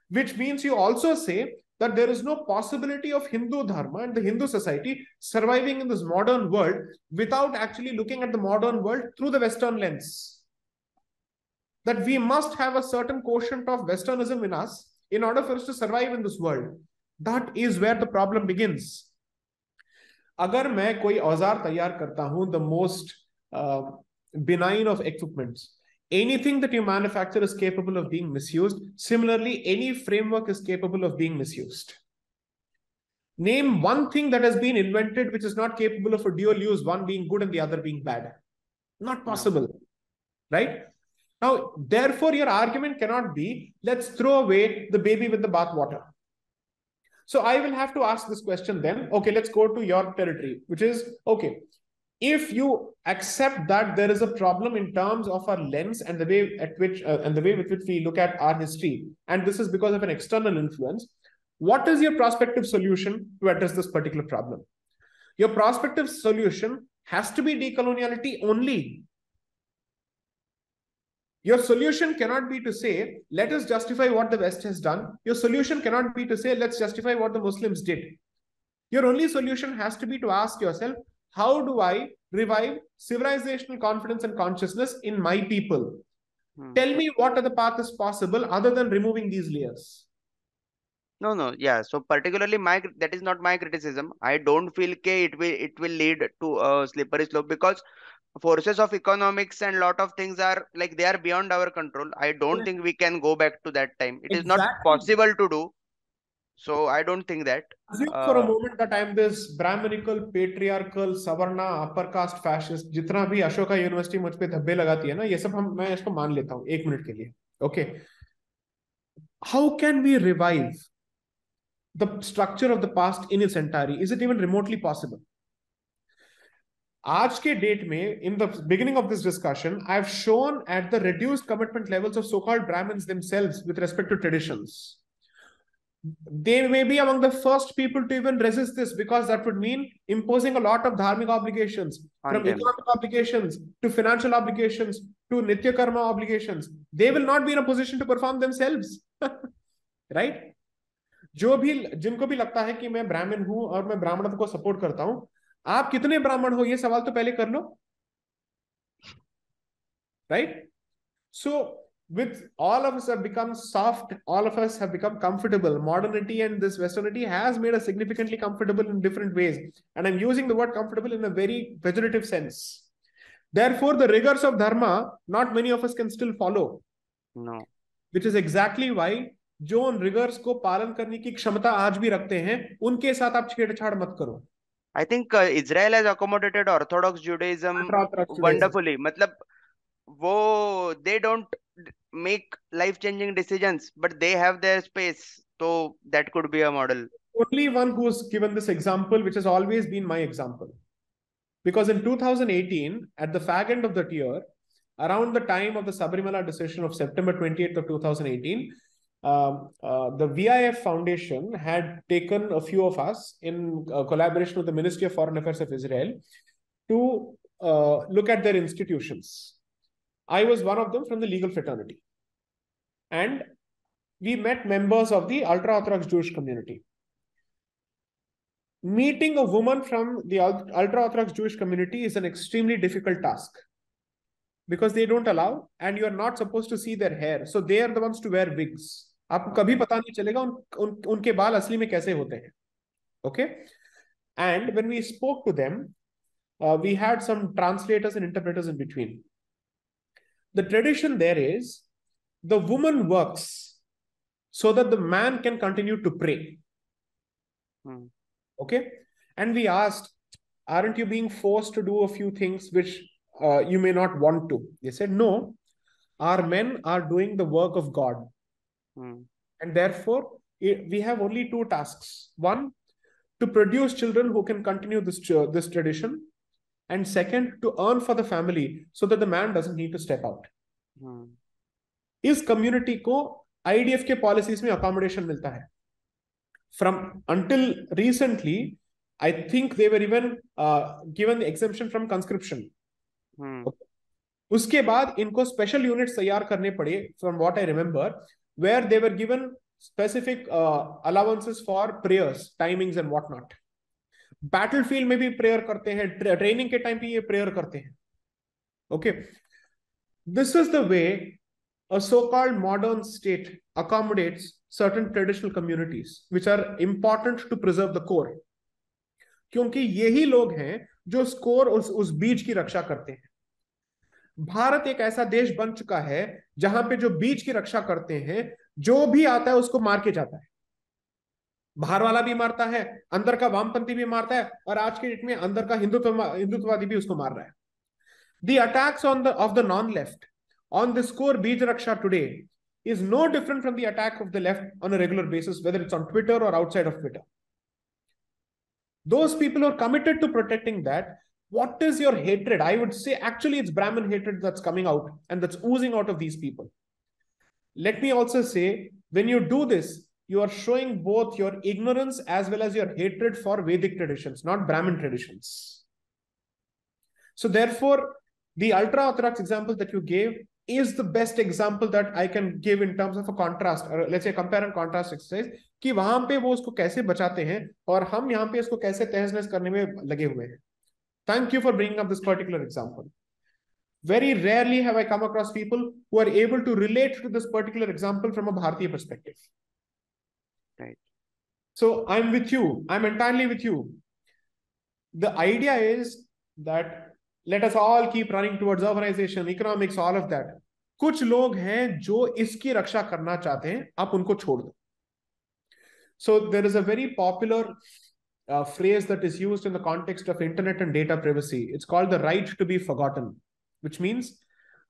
Which means you also say that there is no possibility of Hindu dharma and the Hindu society surviving in this modern world without actually looking at the modern world through the Western lens. That we must have a certain quotient of Westernism in us in order for us to survive in this world. That is where the problem begins. अगर मैं कोई औजार तैयार करता हूं, the most benign of equipments, anything that you manufacture is capable of being misused. Similarly, any framework is capable of being misused. Name one thing that has been invented which is not capable of a dual use, one being good and the other being bad. Not possible, right? Now, therefore, your argument cannot be, let's throw away the baby with the bathwater. So I will have to ask this question then. Okay, let's go to your territory, which is, okay, if you accept that there is a problem in terms of our lens and the way at which and the way with which we look at our history, and this is because of an external influence, what is your prospective solution to address this particular problem? Your prospective solution has to be decoloniality only. Your solution cannot be to say, let us justify what the West has done. Your solution cannot be to say, let's justify what the Muslims did. Your only solution has to be to ask yourself, how do I revive civilizational confidence and consciousness in my people? Tell me what other path is possible other than removing these layers. No, yeah. So particularly that is not my criticism. I don't feel it will lead to a slippery slope because forces of economics and lot of things are like they are beyond our control. I don't think we can go back to that time. It is not possible to do. So I don't think that. Assume for a moment that I am this Brahminical, patriarchal, Savarna, upper caste fascist. जितना भी Ashoka university मुझ पे धब्बे लगाती है ना, ये सब मैं इसको मान लेता हूँ 1 मिनट के लिए. Okay. How can we revive the structure of the past in its entirety? Is it even remotely possible? आज के डेट में, in the beginning of this discussion, I've shown at the reduced commitment levels of so-called Brahmins themselves with respect to traditions. They may be among the first people to even resist this, because that would mean imposing a lot of dharmic obligations, On from them. economic obligations to financial obligations to nitya karma obligations. They will not be in a position to perform themselves. Right? जो भी, जिनको भी लगता है कि मैं ब्राह्मण हूं और मैं ब्राह्मणत्व को सपोर्ट करता हूं, आप कितने ब्राह्मण हो ये सवाल तो पहले कर लो. Right? So with all of us have become soft, all of us have become comfortable. Modernity and this westernity has made us significantly comfortable in different ways, and I'm using the word comfortable in a very pejorative sense. Therefore, the rigors of dharma, not many of us can still follow. No. Which is exactly why जो उन riggers को पालन करने की क्षमता आज भी रखते हैं, उनके साथ आप छेड़छाड़ मत करो. I think Israel has accommodated Orthodox Judaism Ultra-Orthodox Judaism. wonderfully. मतलब वो they don't make life-changing decisions, but they have their space. So that could be a model. Only one who's given this example, which has always been my example. Because in 2018, at the fag end of the year, around the time of the Sabarimala decision of September 28th of 2018, the VIF Foundation had taken a few of us in collaboration with the Ministry of Foreign Affairs of Israel to look at their institutions. I was one of them from the legal fraternity. And we met members of the ultra-Orthodox Jewish community. Meeting a woman from the ultra-Orthodox Jewish community is an extremely difficult task, because they don't allow, and you are not supposed to see their hair. So they are the ones to wear wigs. आपको कभी पता नहीं चलेगा उनके बाल असली में कैसे होते हैं. Okay? And when we spoke to them, we had some translators and interpreters in between. The tradition there is the woman works so that the man can continue to pray. Okay? And we asked, aren't you being forced to do a few things which you may not want to? They said, no, our men are doing the work of God. And therefore, we have only two tasks. One, to produce children who can continue this tradition. And second, to earn for the family so that the man doesn't need to step out. इस community को IDF के policies में accommodation मिलता है. From until recently, I think they were even given the exemption from conscription. Okay. उसके बाद इनको special units तैयार करने पड़े, from what I remember, where they were given specific allowances for prayers, timings and whatnot. Battlefield में भी prayer करते हैं, training के time पे ये prayer करते हैं. Okay. This is the way a so-called modern state accommodates certain traditional communities, which are important to preserve the core. क्योंकि यही लोग हैं जो उस core उस बीज की रक्षा करते हैं. भारत एक ऐसा देश बन चुका है जहां पे जो बीज की रक्षा करते हैं, जो भी आता है उसको मार के जाता है. बाहर वाला भी मारता है, अंदर का वामपंथी भी मारता है, और आज के डेट में अंदर का हिंदुत्ववादी भी उसको मार रहा है. The attacks of the non-left on this core Bij Raksha today is no different from the attack of the left on a regular basis, whether it's on Twitter or outside of Twitter. Those people who are committed to protecting that, what is your hatred? I would say actually it's Brahmin hatred that's coming out and that's oozing out of these people. Let me also say, when you do this, you are showing both your ignorance as well as your hatred for Vedic traditions, not Brahmin traditions. So therefore, the ultra-Orthodox example that you gave is the best example that I can give in terms of a contrast, or let's say compare and contrast exercise, कि वहां पे वो उसको कैसे बचाते हैं और हम यहाँ पे इसको कैसे तहस-नहस करने में लगे हुए हैं. Thank you for bringing up this particular example. Very rarely have I come across people who are able to relate to this particular example from a Bharatiya perspective. Right. So I'm with you. I'm entirely with you. The idea is that let us all keep running towards urbanization, economics, all of that. कुछ लोग हैं जो इसकी रक्षा करना चाहते हैं, आप उनको छोड़ दो. So there is a very popular phrase that is used in the context of internet and data privacy. It's called the right to be forgotten, which means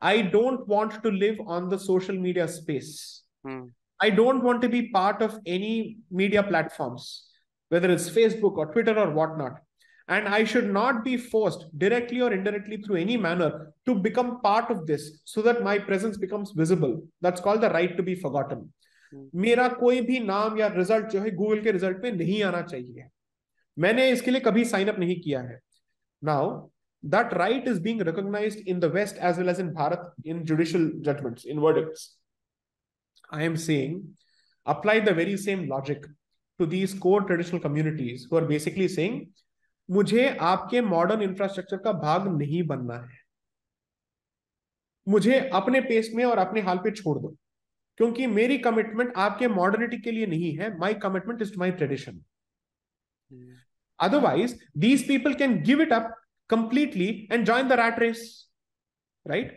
I don't want to live on the social media space. I don't want to be part of any media platforms, whether it's Facebook or Twitter or whatnot. And I should not be forced directly or indirectly through any manner to become part of this so that my presence becomes visible. That's called the right to be forgotten. मेरा कोई भी नाम या result जो है Google के result में नहीं आना चाहिए. मैंने इसके लिए कभी साइन अप नहीं किया है. Now, that right is being recognized in the West as well as in Bharat in judicial judgments, in verdicts. I am saying, apply the very same logic to these core traditional communities who are basically saying, मुझे आपके modern infrastructure का भाग नहीं बनना है. मुझे अपने pace में और अपने हाल पे छोड़ दो, क्योंकि मेरी कमिटमेंट आपके मॉडर्निटी के लिए नहीं है. My commitment is to my tradition. Otherwise, these people can give it up completely and join the rat race, right?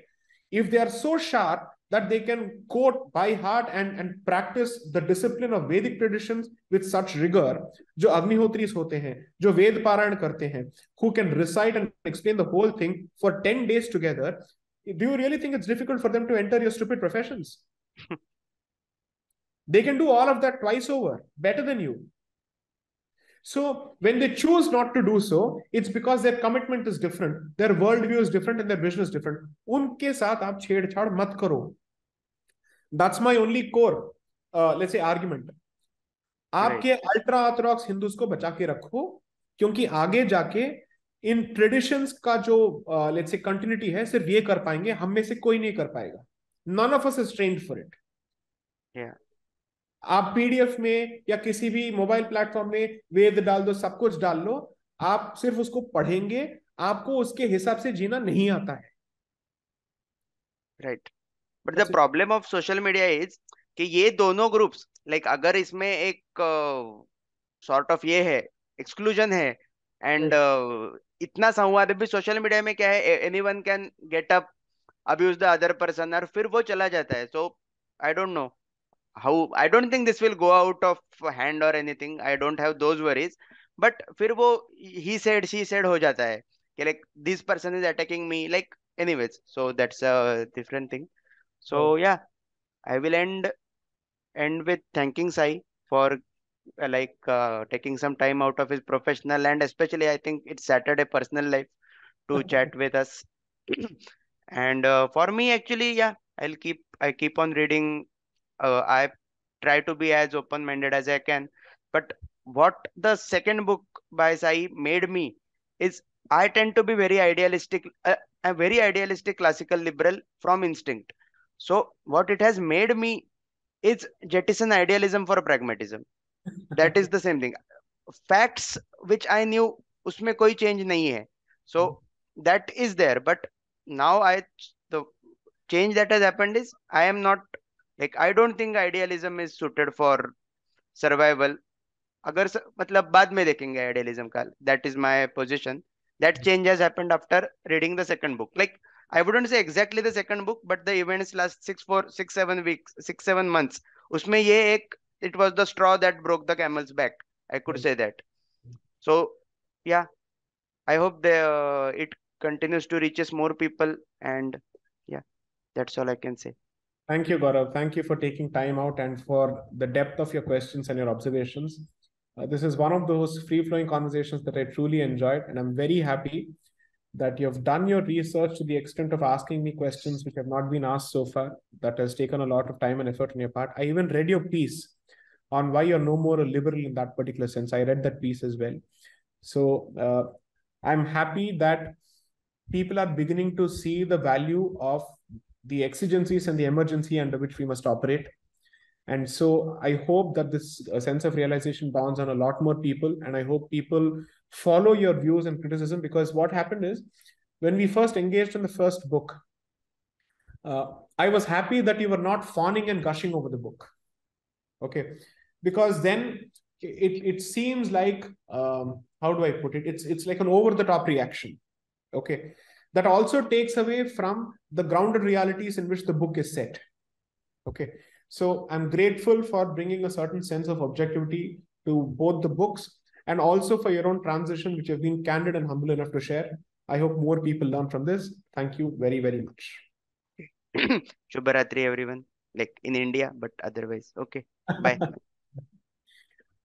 If they are so sharp that they can quote by heart and practice the discipline of Vedic traditions with such rigor, जो अग्निहोत्रीस होते हैं, जो वेद पारायण करते हैं, who can recite and explain the whole thing for 10 days together, do you really think it's difficult for them to enter your stupid professions? They can do all of that twice over, better than you. So when they choose not to do so, it's because their commitment is different, their worldview is different, and their vision is different. उनके साथ आप छेड़छाड़ मत करो. That's my only core, let's say, argument. आपके ultra Orthodox Hindus को बचा के रखो, क्योंकि आगे जाके इन ट्रेडिशंस का जो लेट्स से कंटिन्यूटी है सिर्फ ये कर पाएंगे, हम में से कोई नहीं कर पाएगा. None of us is trained for it. Yeah. आप पीडीएफ में या किसी भी मोबाइल प्लेटफॉर्म में वेद डाल दो, सब कुछ डाल लो, आप सिर्फ उसको पढ़ेंगे, आपको उसके हिसाब से जीना नहीं आता है. Right. But the problem of social media is कि ये दोनों ग्रुप्स लाइक अगर इसमें एक सॉर्ट ऑफ ये है एक्सक्लूजन है एंड इतना संवाद भी सोशल मीडिया में क्या है, anyone can get up abuse the other person और फिर वो चला जाता है. So I don't know how, I don't think this will go out of hand or anything. I don't have those worries. But फिर वो he said she said हो जाता है कि like this person is attacking me like anyways. So that's a different thing. So yeah, I will end with thanking Sai for taking some time out of his professional and especially I think it's Saturday personal life to chat with us. And for me actually, yeah, I keep on reading. I try to be as open-minded as I can. But what the second book by Sai made me is I tend to be very idealistic, a very idealistic classical liberal from instinct. So what it has made me is jettison idealism for pragmatism. That is the same thing. Facts which I knew, उसमें कोई change नहीं है. So that is there. But now the change that has happened is I am not like I don't think idealism is suited for survival. अगर मतलब बाद में देखेंगे idealism का. That is my position. That change has happened after reading the second book. Like I wouldn't say exactly the second book, but the events last 7 weeks, 6-7 months. उसमें ये एक it was the straw that broke the camel's back. I could say that. So yeah, I hope it continues to reaches more people and yeah, that's all I can say. Thank you, Gaurav. Thank you for taking time out and for the depth of your questions and your observations. This is one of those free-flowing conversations that I truly enjoyed, and I'm very happy that you've done your research to the extent of asking me questions which have not been asked so far. That has taken a lot of time and effort on your part. I even read your piece on why you're no more a liberal in that particular sense. I read that piece as well. So I'm happy that people are beginning to see the value of the exigencies and the emergency under which we must operate. And so I hope that this sense of realization dawns on a lot more people. And I hope people follow your views and criticism, because what happened is when we first engaged in the first book, I was happy that you were not fawning and gushing over the book. Okay. Because then it seems like, how do I put it? It's like an over-the-top reaction. Okay. That also takes away from the grounded realities in which the book is set. Okay. So I'm grateful for bringing a certain sense of objectivity to both the books and also for your own transition, which you've been candid and humble enough to share. I hope more people learn from this. Thank you very, very much. Shubharatri, everyone. Like in India, but otherwise. Okay. Bye.